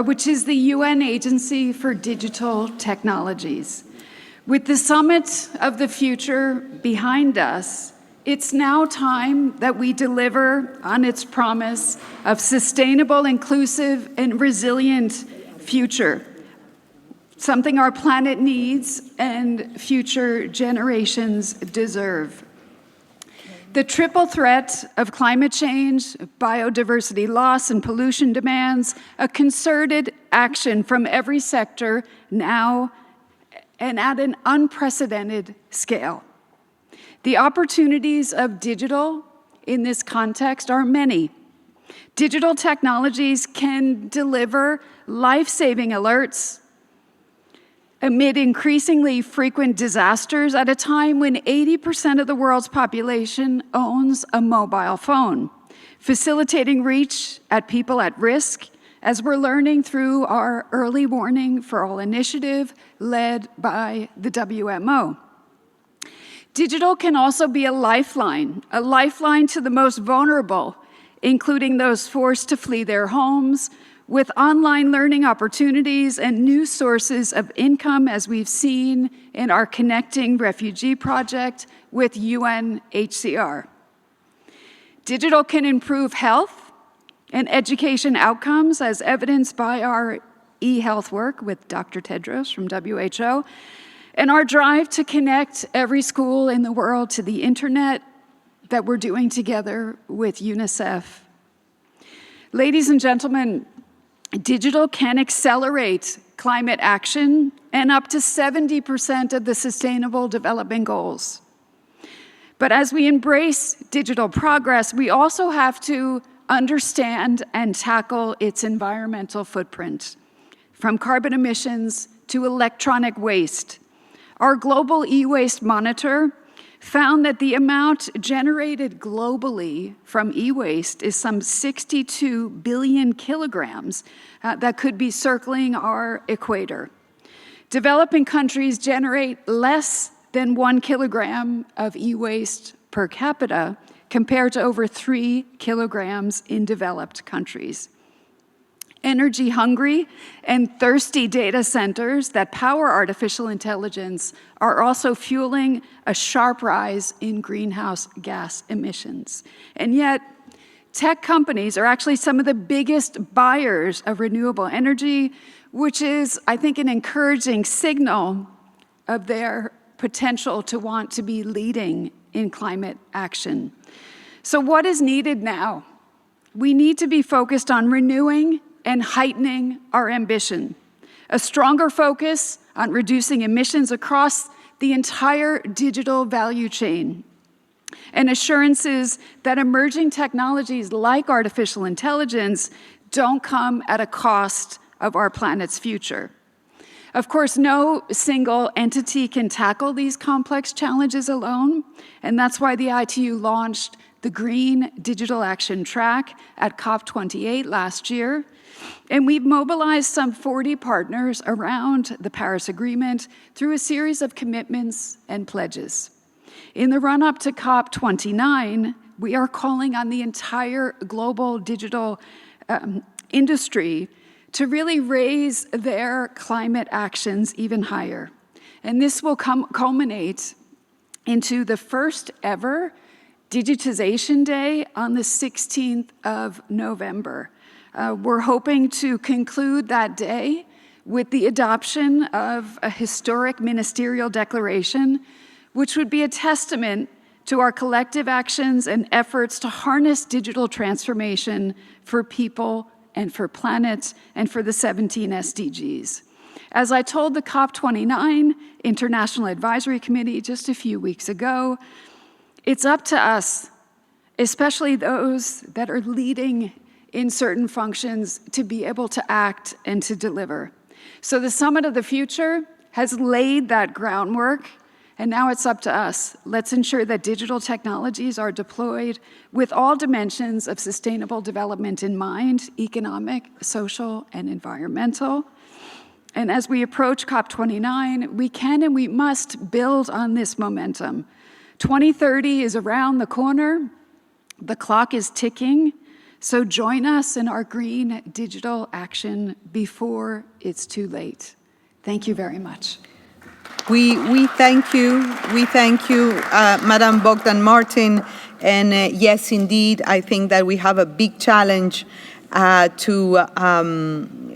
which is the UN Agency for Digital Technologies. With the Summit of the Future behind us, it's now time that we deliver on its promise of sustainable, inclusive, and resilient future, something our planet needs and future generations deserve. The triple threat of climate change, biodiversity loss, and pollution demands a concerted action from every sector now and at an unprecedented scale. The opportunities of digital in this context are many. Digital technologies can deliver life-saving alerts amid increasingly frequent disasters at a time when 80% of the world's population owns a mobile phone, facilitating reach at people at risk, as we're learning through our Early Warning for All initiative led by the WMO. Digital can also be a lifeline to the most vulnerable, including those forced to flee their homes, with online learning opportunities and new sources of income, as we've seen in our Connecting Refugee project with UNHCR. Digital can improve health and education outcomes, as evidenced by our e-health work with Dr. Tedros from WHO, and our drive to connect every school in the world to the internet that we're doing together with UNICEF. Ladies and gentlemen, digital can accelerate climate action and up to 70% of the Sustainable Development Goals. But as we embrace digital progress, we also have to understand and tackle its environmental footprint, from carbon emissions to electronic waste. Our global e-waste monitor found that the amount generated globally from e-waste is some 62 billion kilograms that could be circling our equator. Developing countries generate less than 1 kilogram of e-waste per capita, compared to over 3 kilograms in developed countries. Energy-hungry and thirsty data centers that power artificial intelligence are also fueling a sharp rise in greenhouse gas emissions. And yet, tech companies are actually some of the biggest buyers of renewable energy, which is, I think, an encouraging signal of their potential to want to be leading in climate action. So what is needed now? We need to be focused on renewing and heightening our ambition, a stronger focus on reducing emissions across the entire digital value chain, and assurances that emerging technologies like artificial intelligence don't come at a cost of our planet's future. Of course, no single entity can tackle these complex challenges alone, and that's why the ITU launched the Green Digital Action Track at COP28 last year. And we've mobilized some 40 partners around the Paris Agreement through a series of commitments and pledges. In the run-up to COP29, we are calling on the entire global digital industry to really raise their climate actions even higher. And this will culminate into the first ever Digitization Day on the 16th of November. We're hoping to conclude that day with the adoption of a historic ministerial declaration, which would be a testament to our collective actions and efforts to harness digital transformation for people and for planet and for the 17 SDGs. As I told the COP29 International Advisory Committee just a few weeks ago, it's up to us, especially those that are leading in certain functions, to be able to act and to deliver. So the Summit of the Future has laid that groundwork, and now it's up to us. Let's ensure that digital technologies are deployed with all dimensions of sustainable development in mind: economic, social, and environmental. And as we approach COP29, we can and we must build on this momentum. 2030 is around the corner. The clock is ticking. So join us in our green digital action before it's too late. Thank you very much. We thank you. We thank you, Madam Bogdan-Martin. And yes, indeed, I think that we have a big challenge to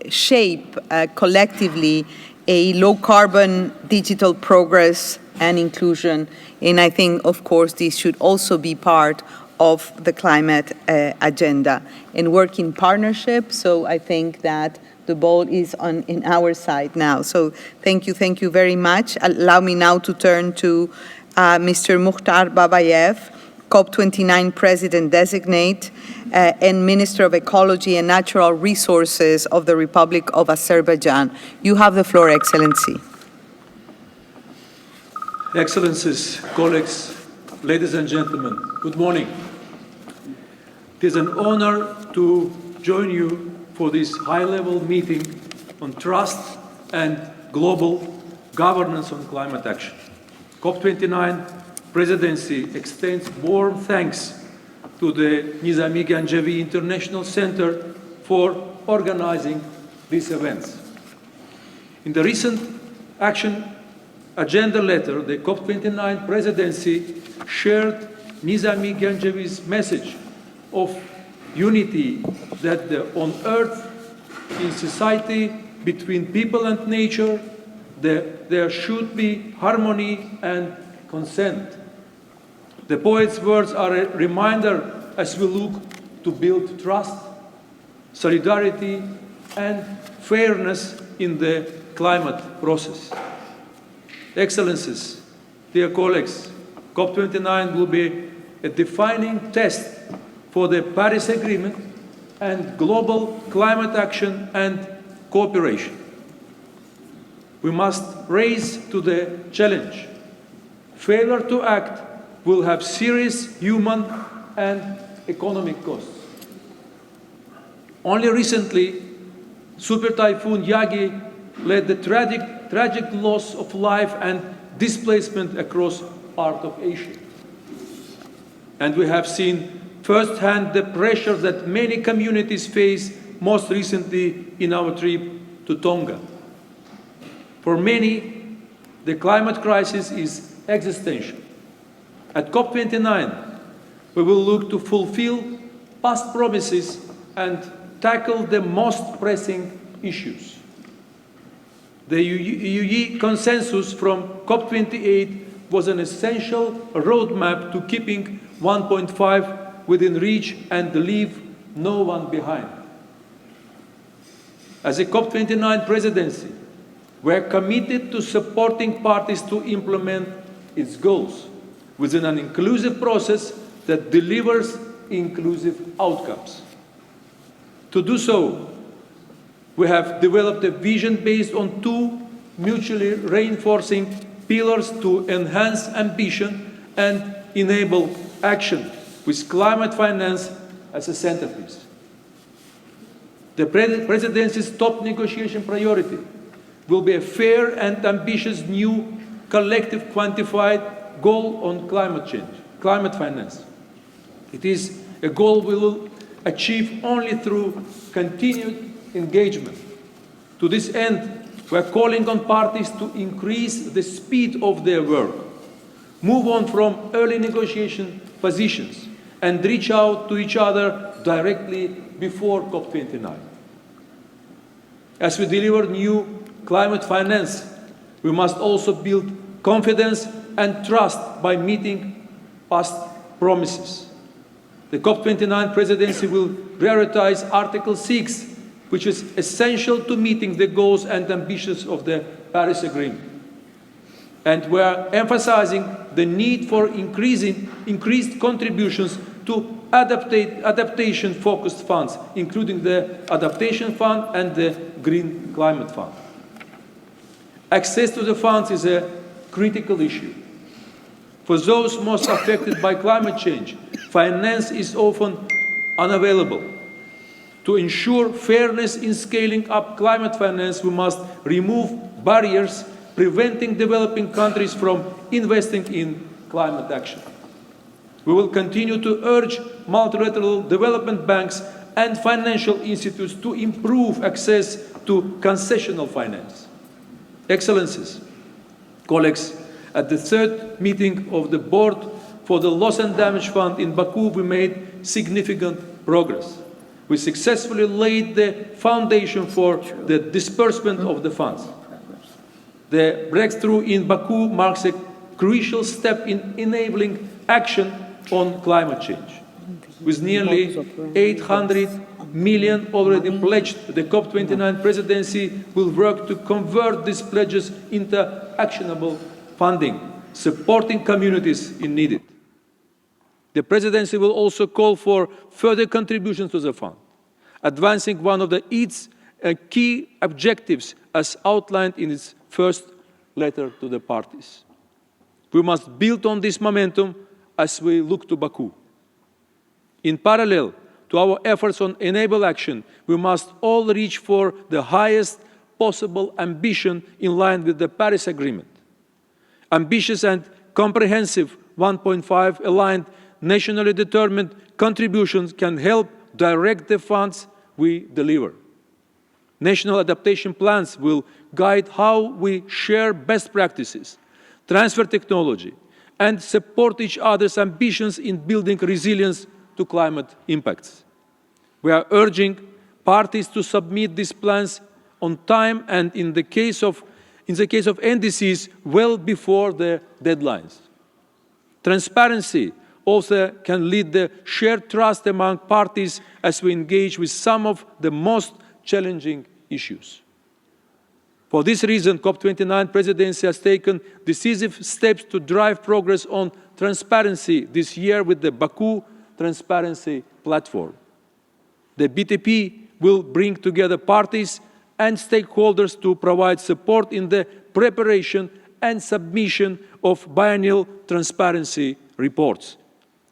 shape collectively a low-carbon digital progress and inclusion. And I think, of course, this should also be part of the climate agenda and work in partnership. So I think that the ball is in our side now. So thank you very much. Allow me now to turn to Mr. Mukhtar Babayev, COP29 President-Designate and Minister of Ecology and Natural Resources of the Republic of Azerbaijan. You have the floor, Excellency. Excellencies, colleagues, ladies and gentlemen, good morning. It is an honor to join you for this high-level meeting on trust and global governance on climate action. COP29 presidency extends warm thanks to the Nizami Ganjavi International Center for organizing these events. In the recent action agenda letter, the COP29 presidency shared Nizami Ganjavi's message of unity that on Earth, in society, between people and nature, there should be harmony and consent. The poet's words are a reminder as we look to build trust, solidarity, and fairness in the climate process. Excellencies, dear colleagues, COP29 will be a defining test for the Paris Agreement and global climate action and cooperation. We must rise to the challenge. Failure to act will have serious human and economic costs. Only recently, Super Typhoon Yagi led the tragic loss of life and displacement across part of Asia. And we have seen firsthand the pressure that many communities face, most recently in our trip to Tonga. For many, the climate crisis is existential. At COP29, we will look to fulfill past promises and tackle the most pressing issues. The UAE consensus from COP28 was an essential roadmap to keeping 1.5 within reach and leave no one behind. As a COP29 presidency, we are committed to supporting parties to implement its goals within an inclusive process that delivers inclusive outcomes. To do so, we have developed a vision based on two mutually reinforcing pillars to enhance ambition and enable action, with climate finance as a centerpiece. The presidency's top negotiation priority will be a fair and ambitious new collective quantified goal on climate change, climate finance. It is a goal we will achieve only through continued engagement. To this end, we are calling on parties to increase the speed of their work, move on from early negotiation positions, and reach out to each other directly before COP29. As we deliver new climate finance, we must also build confidence and trust by meeting past promises. The COP29 presidency will prioritize Article 6, which is essential to meeting the goals and ambitions of the Paris Agreement. And we are emphasizing the need for increased contributions to adaptation-focused funds, including the Adaptation Fund and the Green Climate Fund. Access to the funds is a critical issue. For those most affected by climate change, finance is often unavailable. To ensure fairness in scaling up climate finance, we must remove barriers preventing developing countries from investing in climate action. We will continue to urge multilateral development banks and financial institutes to improve access to concessional finance. Excellencies, colleagues, at the third meeting of the Board for the Loss and Damage Fund in Baku, we made significant progress. We successfully laid the foundation for the disbursement of the funds. The breakthrough in Baku marks a crucial step in enabling action on climate change. With nearly 800 million already pledged, the COP29 presidency will work to convert these pledges into actionable funding, supporting communities in need. The presidency will also call for further contributions to the fund, advancing one of its key objectives as outlined in its first letter to the parties. We must build on this momentum as we look to Baku. In parallel to our efforts on Enable Action, we must all reach for the highest possible ambition in line with the Paris Agreement. Ambitious and comprehensive 1.5 aligned nationally determined contributions can help direct the funds we deliver. National adaptation plans will guide how we share best practices, transfer technology, and support each other's ambitions in building resilience to climate impacts. We are urging parties to submit these plans on time and in the case of NDCs well before the deadlines. Transparency, also can lead the shared trust among parties as we engage with some of the most challenging issues. For this reason, COP29 presidency has taken decisive steps to drive progress on transparency this year with the Baku Transparency Platform. The BTP will bring together parties and stakeholders to provide support in the preparation and submission of biennial transparency reports.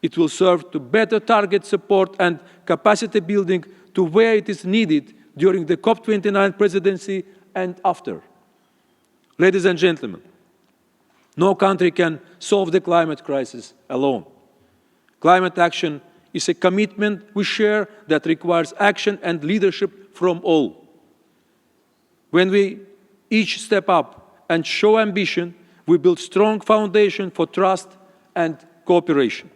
It will serve to better target support and capacity building to where it is needed during the COP29 presidency and after. Ladies and gentlemen, no country can solve the climate crisis alone. Climate action is a commitment we share that requires action and leadership from all. When we each step up and show ambition, we build strong foundation for trust and cooperation.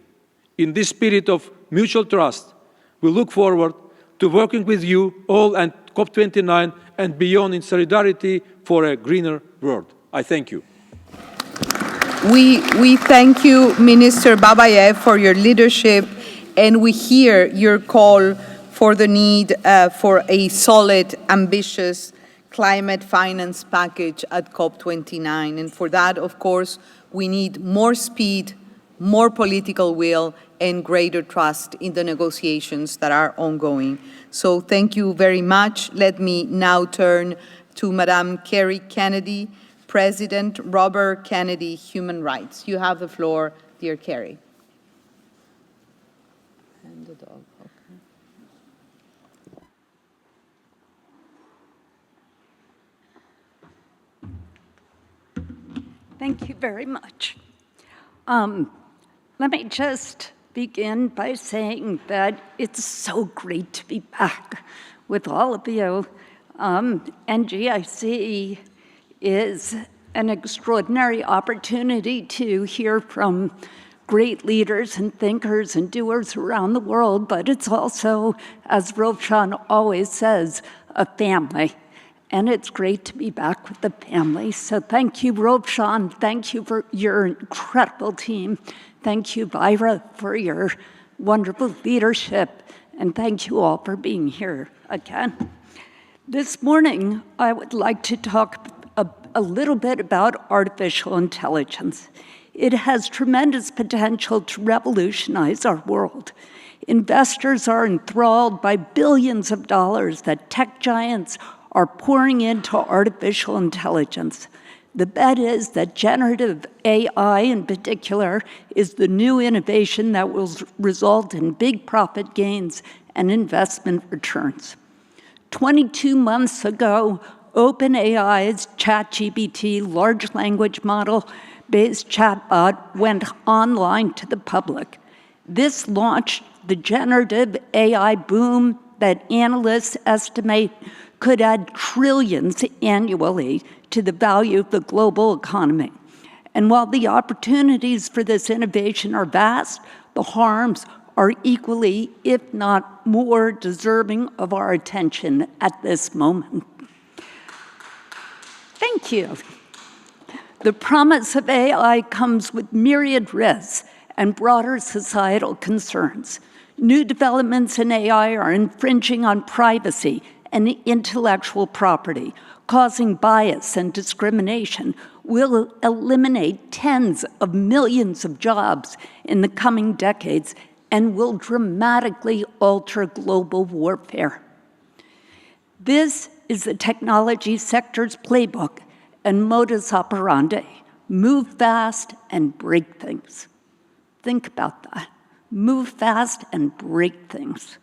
In this spirit of mutual trust, we look forward to working with you all at COP29 and beyond in solidarity for a greener world. I thank you. We thank you, Minister Babayev, for your leadership, and we hear your call for the need for a solid, ambitious climate finance package at COP29. And for that, of course, we need more speed, more political will, and greater trust in the negotiations that are ongoing. So thank you very much. Let me now turn to Madame Kerry Kennedy, President Robert Kennedy Human Rights. You have the floor, dear Kerry. And the dog, okay. Thank you very much. Let me just begin by saying that it's so great to be back with all of you. NGIC is an extraordinary opportunity to hear from great leaders and thinkers and doers around the world, but it's also, as Rovshan always says, a family. And it's great to be back with the family. So thank you, Rovshan. Thank you for your incredible team. Thank you, Vaira, for your wonderful leadership. And thank you all for being here again. This morning, I would like to talk a little bit about artificial intelligence. It has tremendous potential to revolutionize our world. Investors are enthralled by billions of dollars that tech giants are pouring into artificial intelligence. The bet is that generative AI in particular is the new innovation that will result in big profit gains and investment returns. 22 months ago, OpenAI's ChatGPT large language model-based chatbot went online to the public. This launched the generative AI boom that analysts estimate could add trillions annually to the value of the global economy. And while the opportunities for this innovation are vast, the harms are equally, if not more, deserving of our attention at this moment. Thank you. The promise of AI comes with myriad risks and broader societal concerns. New developments in AI are infringing on privacy and intellectual property, causing bias and discrimination, will eliminate tens of millions of jobs in the coming decades and will dramatically alter global warfare. This is the technology sector's playbook and modus operandi: move fast and break things. Think about that. Move fast and break things.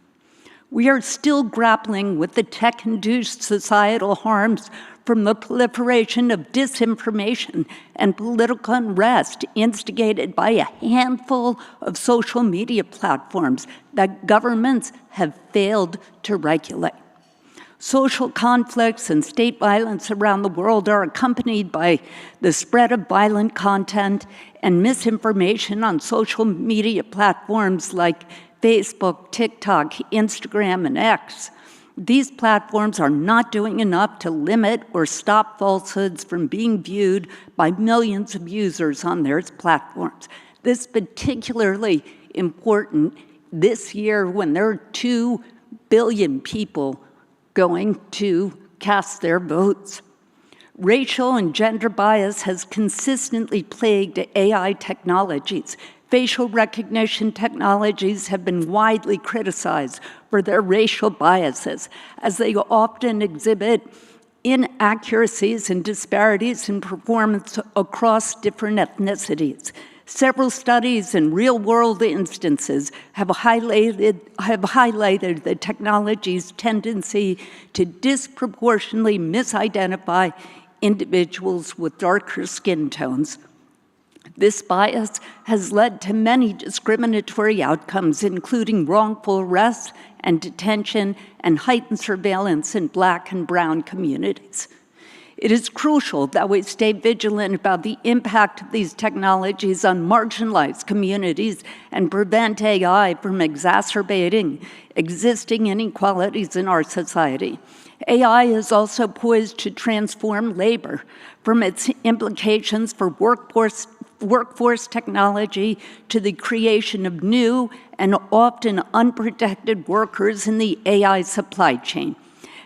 We are still grappling with the tech-induced societal harms from the proliferation of disinformation and political unrest instigated by a handful of social media platforms that governments have failed to regulate. Social conflicts and state violence around the world are accompanied by the spread of violent content and misinformation on social media platforms like Facebook, TikTok, Instagram, and X. These platforms are not doing enough to limit or stop falsehoods from being viewed by millions of users on their platforms. This particularly important this year when there are 2 billion people going to cast their votes. Racial and gender bias has consistently plagued AI technologies. Facial recognition technologies have been widely criticized for their racial biases, as they often exhibit inaccuracies and disparities in performance across different ethnicities. Several studies and real-world instances have highlighted the technology's tendency to disproportionately misidentify individuals with darker skin tones. This bias has led to many discriminatory outcomes, including wrongful arrest and detention and heightened surveillance in Black and brown communities. It is crucial that we stay vigilant about the impact of these technologies on marginalized communities and prevent AI from exacerbating existing inequalities in our society. AI is also poised to transform labor, from its implications for workforce technology to the creation of new and often unprotected workers in the AI supply chain.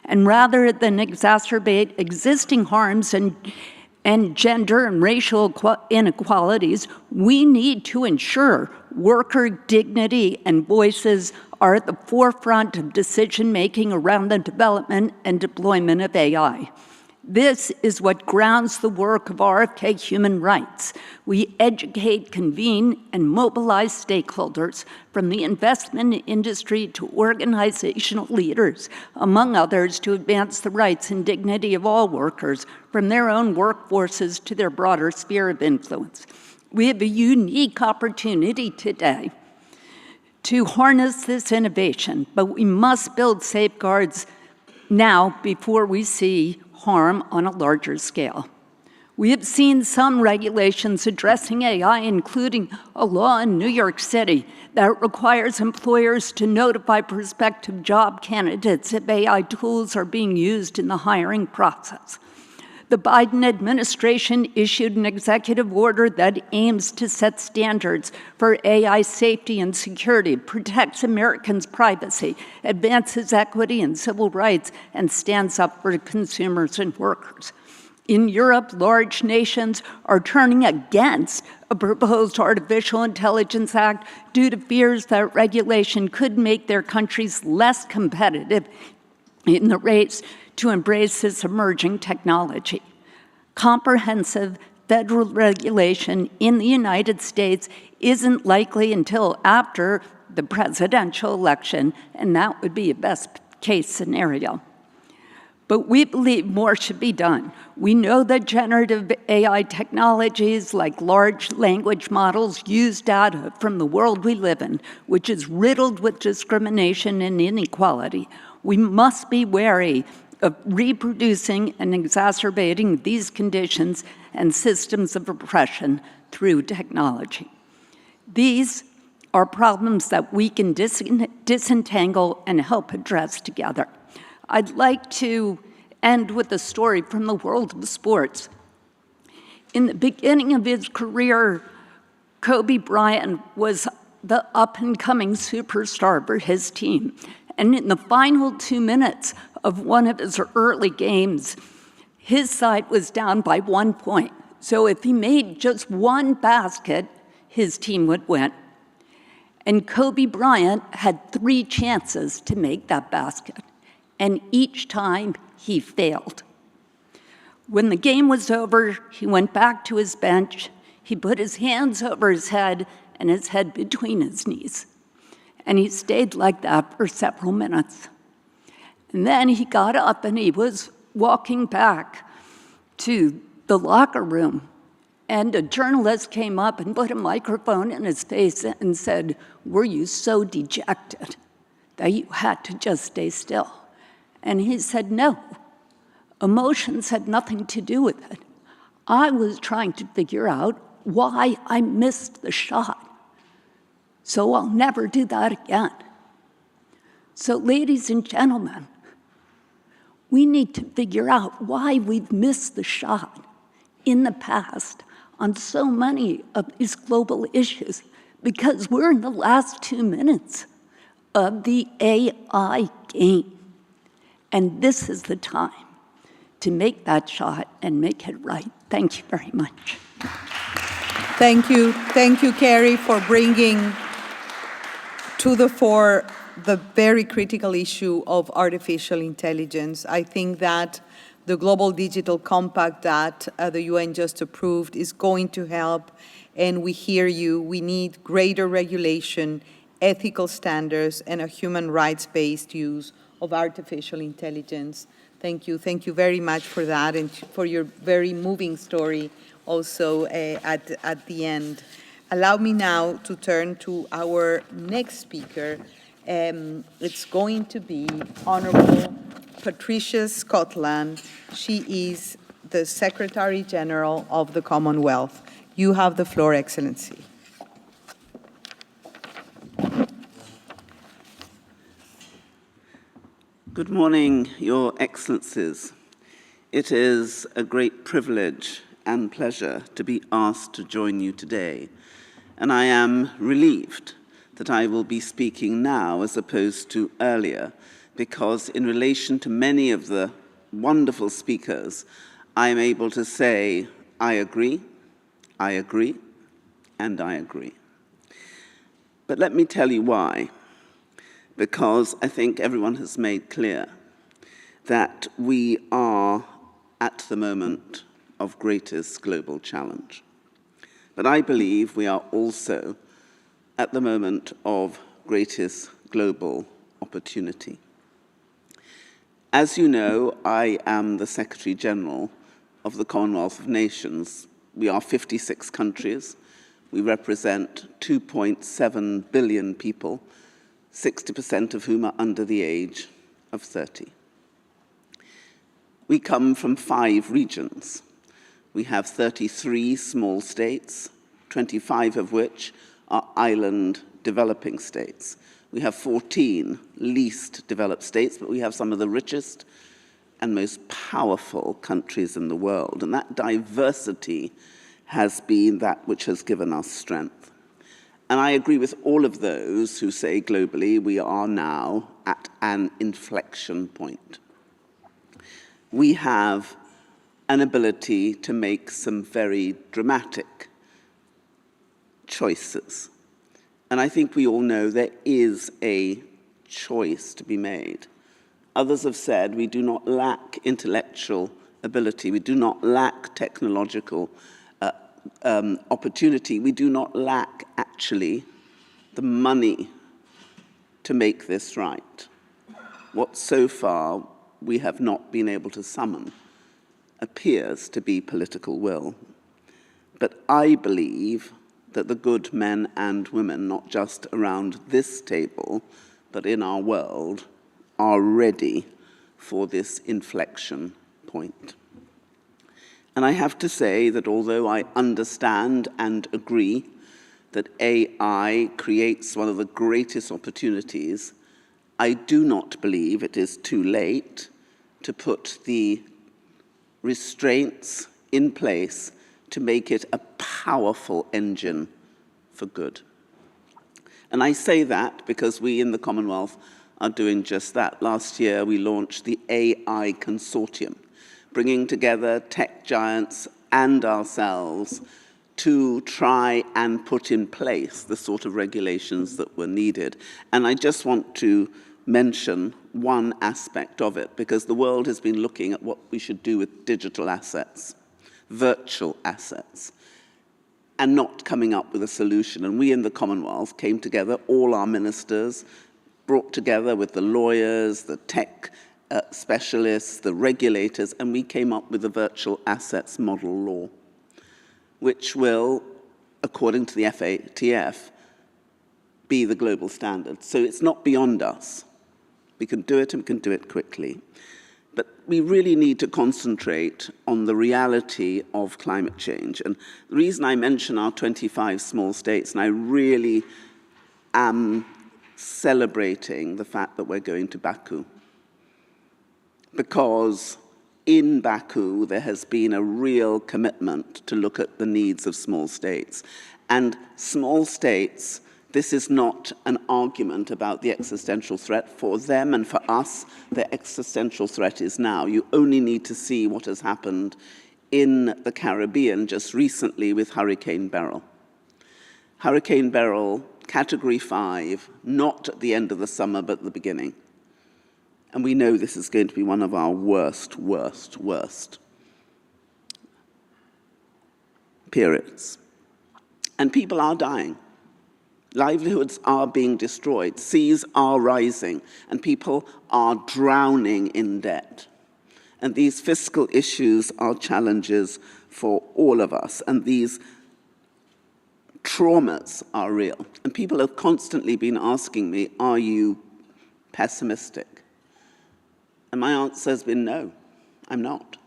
And rather than exacerbate existing harms and gender and racial inequalities, we need to ensure worker dignity and voices are at the forefront of decision-making around the development and deployment of AI. This is what grounds the work of RFK Human Rights. We educate, convene, and mobilize stakeholders from the investment industry to organizational leaders, among others, to advance the rights and dignity of all workers, from their own workforces to their broader sphere of influence. We have a unique opportunity today to harness this innovation, but we must build safeguards now before we see harm on a larger scale. We have seen some regulations addressing AI, including a law in New York City that requires employers to notify prospective job candidates if AI tools are being used in the hiring process. The Biden administration issued an executive order that aims to set standards for AI safety and security, protects Americans' privacy, advances equity and civil rights, and stands up for consumers and workers. In Europe, large nations are turning against a proposed Artificial Intelligence Act due to fears that regulation could make their countries less competitive in the race to embrace this emerging technology. Comprehensive federal regulation in the United States isn't likely until after the presidential election, and that would be a best-case scenario. But we believe more should be done. We know that generative AI technologies like large language models use data from the world we live in, which is riddled with discrimination and inequality. We must be wary of reproducing and exacerbating these conditions and systems of oppression through technology. These are problems that we can disentangle and help address together. I'd like to end with a story from the world of sports. In the beginning of his career, Kobe Bryant was the up-and-coming superstar for his team. And in the final 2 minutes of one of his early games, his side was down by 1 point. So if he made just one basket, his team would win. And Kobe Bryant had 3 chances to make that basket. And each time, he failed. When the game was over, he went back to his bench. He put his hands over his head and his head between his knees. And he stayed like that for several minutes. And then he got up and he was walking back to the locker room. And a journalist came up and put a microphone in his face and said, "Were you so dejected that you had to just stay still?" And he said, "No, emotions had nothing to do with it. I was trying to figure out why I missed the shot. So I'll never do that again." So ladies and gentlemen, we need to figure out why we've missed the shot in the past on so many of these global issues, because we're in the last 2 minutes of the AI game. And this is the time to make that shot and make it right. Thank you very much. Thank you, Kerry, for bringing to the fore the very critical issue of artificial intelligence. I think that the Global Digital Compact that the UN just approved is going to help, and we hear you. We need greater regulation, ethical standards, and a human rights-based use of artificial intelligence. Thank you very much for that and for your very moving story also at the end. Allow me now to turn to our next speaker. It's going to be Honorable Patricia Scotland. She is the Secretary General of the Commonwealth. You have the floor, Excellency. Good morning, Your Excellencies. It is a great privilege and pleasure to be asked to join you today, and I am relieved that I will be speaking now as opposed to earlier, because in relation to many of the wonderful speakers, I am able to say, I agree, and I agree. But let me tell you why. Because I think everyone has made clear that we are at the moment of greatest global challenge. But I believe we are also at the moment of greatest global opportunity. As you know, I am the Secretary General of the Commonwealth of Nations. We are 56 countries. We represent 2.7 billion people, 60% of whom are under the age of 30. We come from 5 regions. We have 33 small states, 25 of which are island developing states. We have 14 least developed states, but we have some of the richest and most powerful countries in the world. And that diversity has been that which has given us strength. And I agree with all of those who say globally we are now at an inflection point. We have an ability to make some very dramatic choices. And I think we all know there is a choice to be made. Others have said we do not lack intellectual ability, we do not lack technological opportunity, we do not lack actually the money to make this right. What so far we have not been able to summon appears to be political will. But I believe that the good men and women, not just around this table, but in our world, are ready for this inflection point. And I have to say that although I understand and agree that AI creates one of the greatest opportunities, I do not believe it is too late to put the restraints in place to make it a powerful engine for good. And I say that because we in the Commonwealth are doing just that. Last year we launched the AI Consortium, bringing together tech giants and ourselves to try and put in place the sort of regulations that were needed. And I just want to mention one aspect of it, because the world has been looking at what we should do with digital assets, virtual assets, and not coming up with a solution. And we in the Commonwealth came together, all our ministers, brought together with the lawyers, the tech specialists, the regulators, and we came up with the virtual assets model law, which will, according to the FATF, be the global standard. So it's not beyond us. We can do it, and we can do it quickly. But we really need to concentrate on the reality of climate change. And the reason I mention our 25 small states, and I really am celebrating the fact that we're going to Baku, because in Baku there has been a real commitment to look at the needs of small states. And small states, this is not an argument about the existential threat. For them and for us, the existential threat is now. You only need to see what has happened in the Caribbean just recently with Hurricane Beryl. Hurricane Beryl, Category 5, not at the end of the summer, but at the beginning. And we know this is going to be one of our worst periods. And people are dying. Livelihoods are being destroyed. Seas are rising, and people are drowning in debt. And these fiscal issues are challenges for all of us, and these traumas are real. And people have constantly been asking me, are you pessimistic? And my answer has been no, I'm not.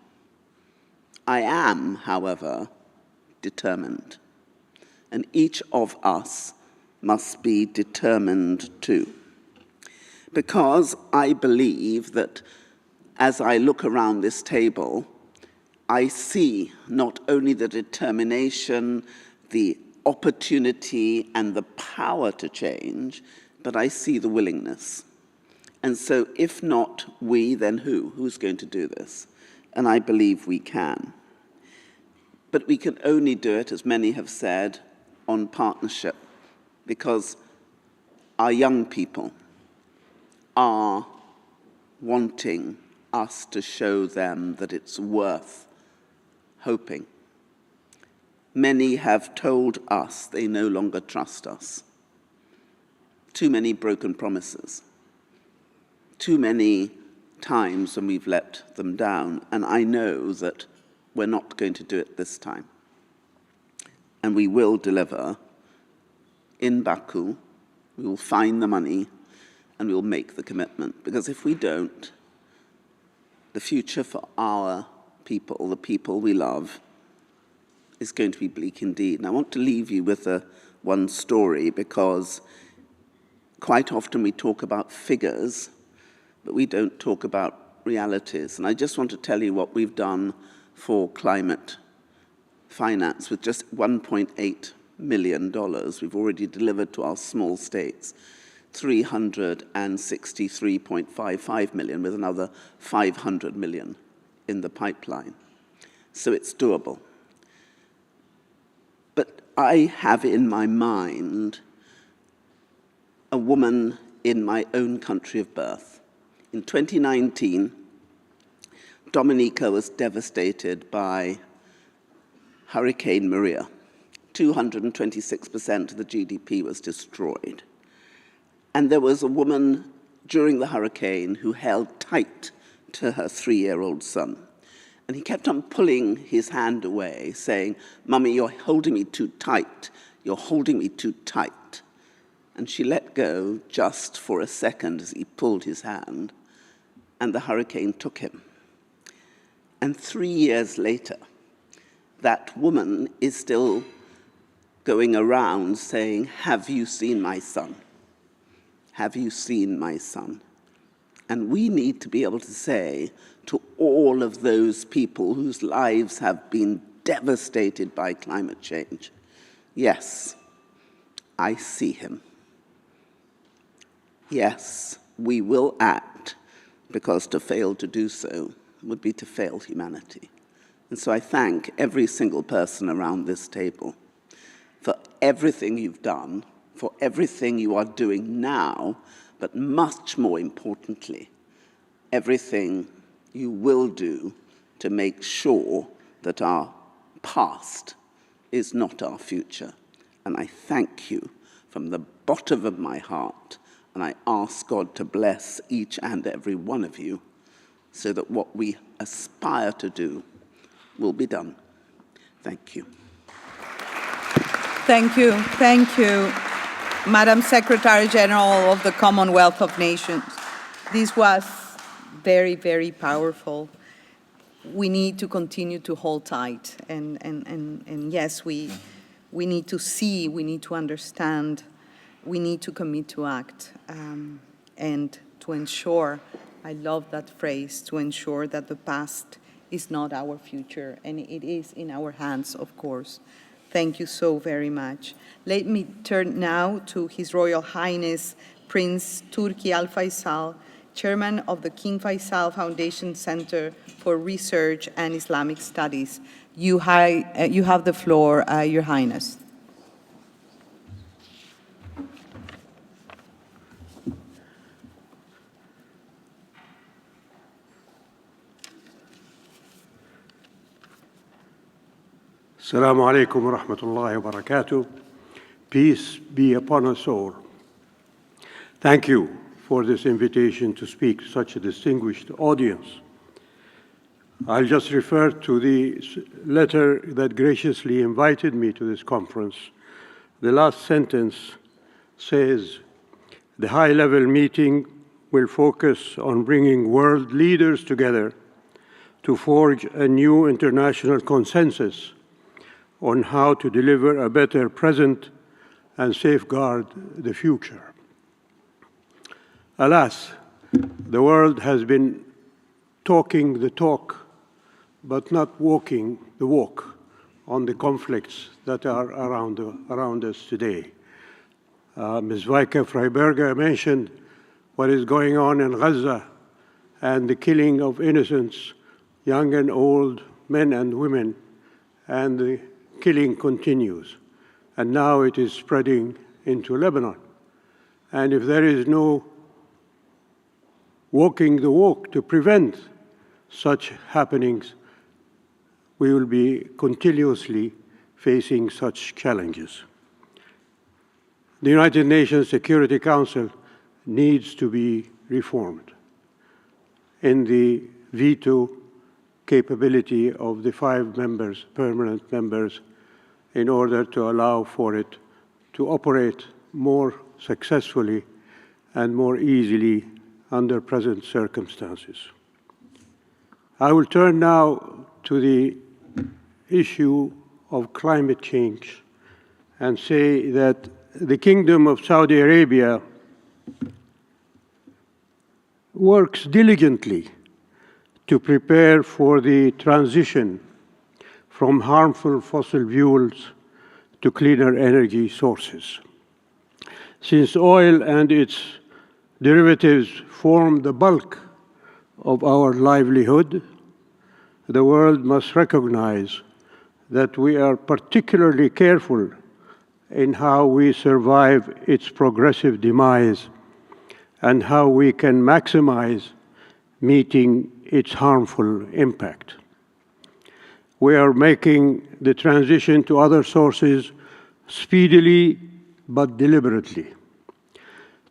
I am, however, determined. And each of us must be determined too. Because I believe that as I look around this table, I see not only the determination, the opportunity, and the power to change, but I see the willingness. And so if not we, then who? Who's going to do this? And I believe we can. But we can only do it, as many have said, on partnership, because our young people are wanting us to show them that it's worth hoping. Many have told us they no longer trust us. Too many broken promises. Too many times when we've let them down. And I know that we're not going to do it this time. And we will deliver in Baku. We will find the money and we will make the commitment. Because if we don't, the future for our people, the people we love, is going to be bleak indeed. And I want to leave you with one story, because quite often we talk about figures, but we don't talk about realities. And I just want to tell you what we've done for climate finance with just $1.8 million. We've already delivered to our small states $363.55 million, with another $500 million in the pipeline. So it's doable. But I have in my mind a woman in my own country of birth. In 2019, Dominica was devastated by Hurricane Maria. 226% of the GDP was destroyed. And there was a woman during the hurricane who held tight to her 3-year-old son. And he kept on pulling his hand away, saying, "Mummy, you're holding me too tight. You're holding me too tight." And she let go just for a second as he pulled his hand, and the hurricane took him. And 3 years later, that woman is still going around saying, "Have you seen my son? Have you seen my son?" And we need to be able to say to all of those people whose lives have been devastated by climate change, yes, I see him. Yes, we will act, because to fail to do so would be to fail humanity. And so I thank every single person around this table for everything you've done, for everything you are doing now, but much more importantly, everything you will do to make sure that our past is not our future. And I thank you from the bottom of my heart, and I ask God to bless each and every one of you so that what we aspire to do will be done. Thank you. Thank you, Madam Secretary General of the Commonwealth of Nations. This was very, very powerful. We need to continue to hold tight, and yes, we need to see, we need to understand, we need to commit to act, and to ensure, I love that phrase, to ensure that the past is not our future, and it is in our hands, of course, Thank you so very much. Let me turn now to His Royal Highness Prince Turki AlFaisal, Chairman of the King Faisal Foundation Center for Research and Islamic Studies. You have the floor, Your Highness. Assalamu alaikum wa rahmatullahi wa barakatuh. Peace be upon us all. Thank you for this invitation to speak to such a distinguished audience. I'll just refer to the letter that graciously invited me to this conference. The last sentence says, the high-level meeting will focus on bringing world leaders together to forge a new international consensus on how to deliver a better present and safeguard the future. Alas, the world has been talking the talk, but not walking the walk on the conflicts that are around us today. Ms. Vike-Freiberga mentioned what is going on in Gaza and the killing of innocents, young and old, men and women, and the killing continues. And now it is spreading into Lebanon. And if there is no walking the walk to prevent such happenings, we will be continuously facing such challenges. The United Nations Security Council needs to be reformed in the veto capability of the 5 members, permanent members, in order to allow for it to operate more successfully and more easily under present circumstances. I will turn now to the issue of climate change and say that the Kingdom of Saudi Arabia works diligently to prepare for the transition from harmful fossil fuels to cleaner energy sources. Since oil and its derivatives form the bulk of our livelihood, the world must recognize that we are particularly careful in how we survive its progressive demise and how we can maximize meeting its harmful impact. We are making the transition to other sources speedily but deliberately.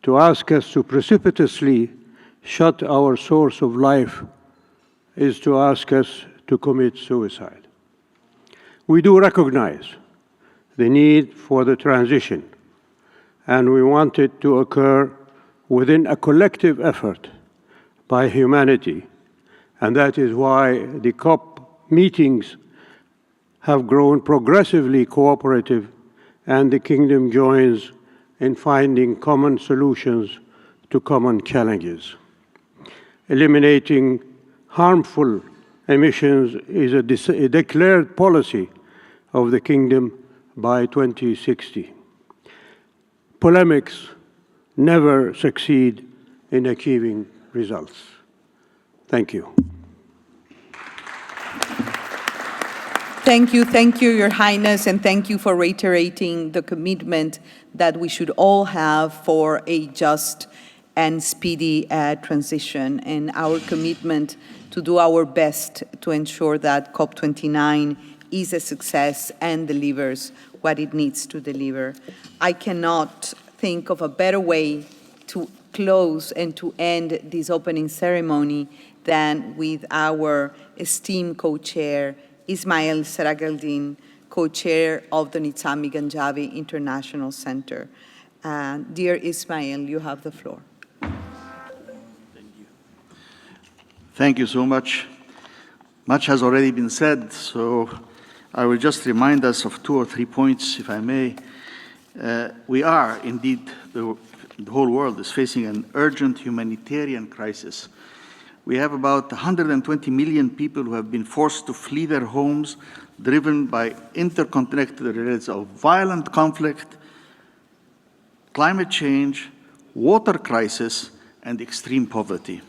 To ask us to precipitously shut our source of life is to ask us to commit suicide. We do recognize the need for the transition, and we want it to occur within a collective effort by humanity, and that is why the COP meetings have grown progressively cooperative, and the Kingdom joins in finding common solutions to common challenges. Eliminating harmful emissions is a declared policy of the Kingdom by 2060. Polemics never succeed in achieving results. Thank you. Thank you, Your Highness, and thank you for reiterating the commitment that we should all have for a just and speedy transition, and our commitment to do our best to ensure that COP29 is a success and delivers what it needs to deliver. I cannot think of a better way to close and to end this opening ceremony than with our esteemed co-chair, Ismail Serageldin, co-chair of the Nizami Ganjavi International Center. Dear Ismail, you have the floor. Thank you so much. Much has already been said, so I will just remind us of 2 or 3 points, if I may. We are indeed, the whole world is facing an urgent humanitarian crisis, We have about 120 million people who have been forced to flee their homes, driven by interconnected relations of violent conflict, climate change, water crisis, and extreme poverty.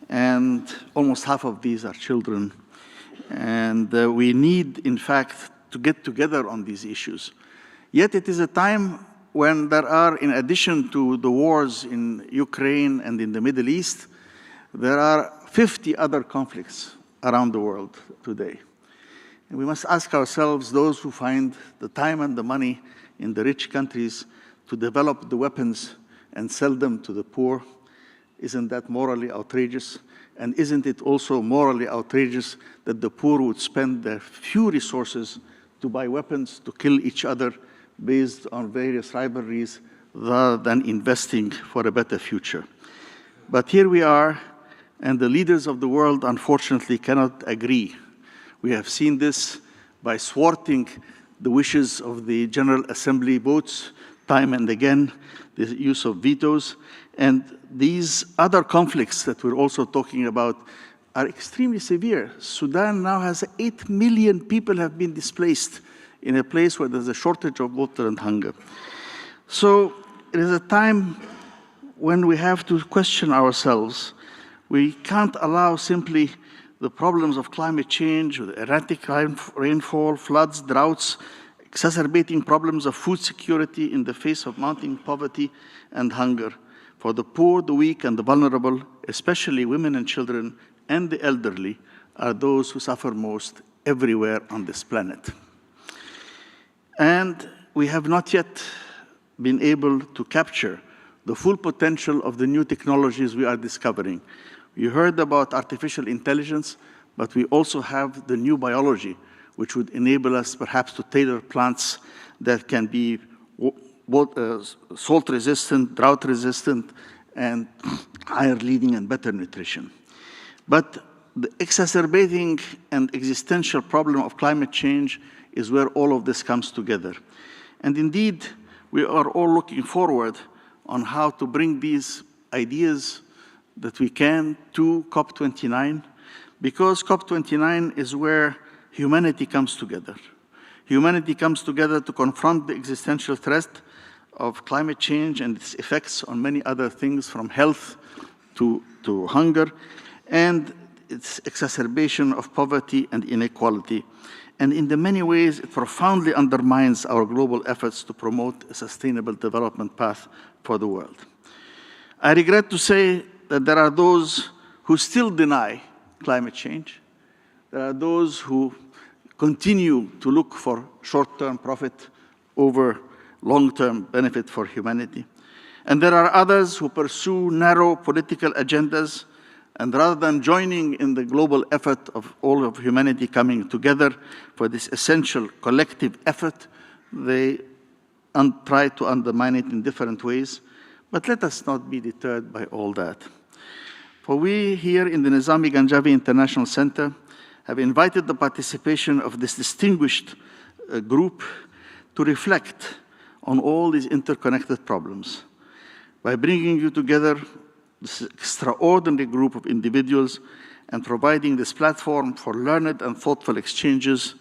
And almost half of these are children. And we need, in fact, to get together on these issues. Yet it is a time when there are, in addition to the wars in Ukraine and in the Middle East, there are 50 other conflicts around the world today. And we must ask ourselves, those who find the time and the money in the rich countries to develop the weapons and sell them to the poor, isn't that morally outrageous? And isn't it also morally outrageous that the poor would spend their few resources to buy weapons to kill each other based on various rivalries rather than investing for a better future? But here we are, and the leaders of the world, unfortunately, cannot agree. We have seen this by thwarting the wishes of the General Assembly votes time and again, the use of vetoes. And these other conflicts that we're also talking about are extremely severe. Sudan now has 8 million people have been displaced in a place where there's a shortage of water and hunger. So it is a time when we have to question ourselves. We can't allow simply the problems of climate change, erratic rainfall, floods, droughts, exacerbating problems of food security in the face of mounting poverty and hunger. For the poor, the weak, and the vulnerable, especially women and children, and the elderly, are those who suffer most everywhere on this planet. And we have not yet been able to capture the full potential of the new technologies we are discovering. You heard about artificial intelligence, but we also have the new biology, which would enable us perhaps to tailor plants that can be salt-resistant, drought-resistant, and higher yielding and better nutrition. But the exacerbating and existential problem of climate change is where all of this comes together. And indeed, we are all looking forward on how to bring these ideas that we can to COP29, because COP29 is where humanity comes together. Humanity comes together to confront the existential threat of climate change and its effects on many other things, from health to hunger, and its exacerbation of poverty and inequality. And in the many ways, it profoundly undermines our global efforts to promote a sustainable development path for the world. I regret to say that there are those who still deny climate change. There are those who continue to look for short-term profit over long-term benefit for humanity. And there are others who pursue narrow political agendas, and rather than joining in the global effort of all of humanity coming together for this essential collective effort, they try to undermine it in different ways. But let us not be deterred by all that. For we here in the Nizami Ganjavi International Center have invited the participation of this distinguished group to reflect on all these interconnected problems. By bringing you together, this extraordinary group of individuals, and providing this platform for learned and thoughtful exchanges,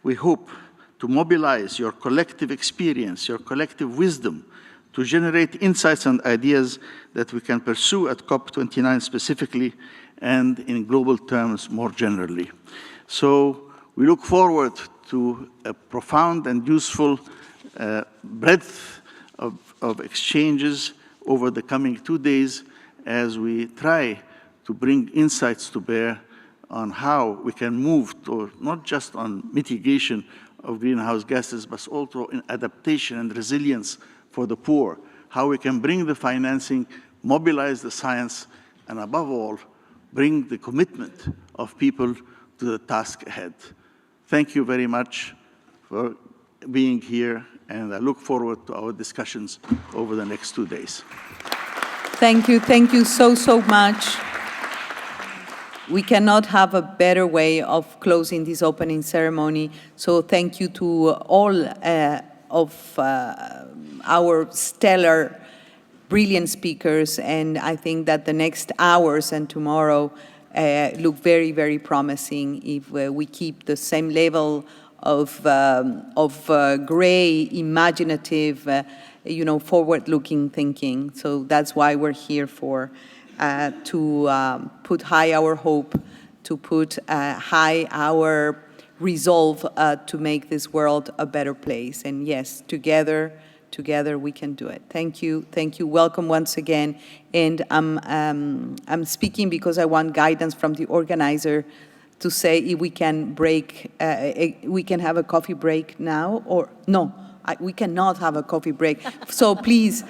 we hope to mobilize your collective experience, your collective wisdom, to generate insights and ideas that we can pursue at COP29 specifically and in global terms more generally. So we look forward to a profound and useful breadth of exchanges over the coming 2 days as we try to bring insights to bear on how we can move to not just on mitigation of greenhouse gases, but also in adaptation and resilience for the poor, how we can bring the financing, mobilize the science, and above all, bring the commitment of people to the task ahead. Thank you very much for being here, and I look forward to our discussions over the next 2 days. Thank you so much. We cannot have a better way of closing this opening ceremony, so thank you to all of our stellar brilliant speakers, and I think that the next hours and tomorrow look very, very promising if we keep the same level of gray, imaginative, forward-looking thinking. So that's why we're here for, to put high our hope, to put high our resolve to make this world a better place. And yes, together we can do it. Thank you. Welcome once again. And I'm speaking because I want guidance from the organizer to say if we can break, we can have a coffee break now, or no, we cannot have a coffee break. So please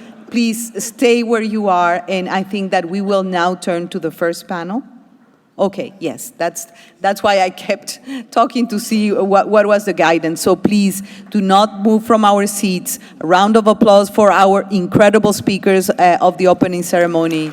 stay where you are, and I think that we will now turn to the first panel. Okay, yes, that's why I kept talking to see what was the guidance. So please do not move from our seats. A round of applause for our incredible speakers of the opening ceremony.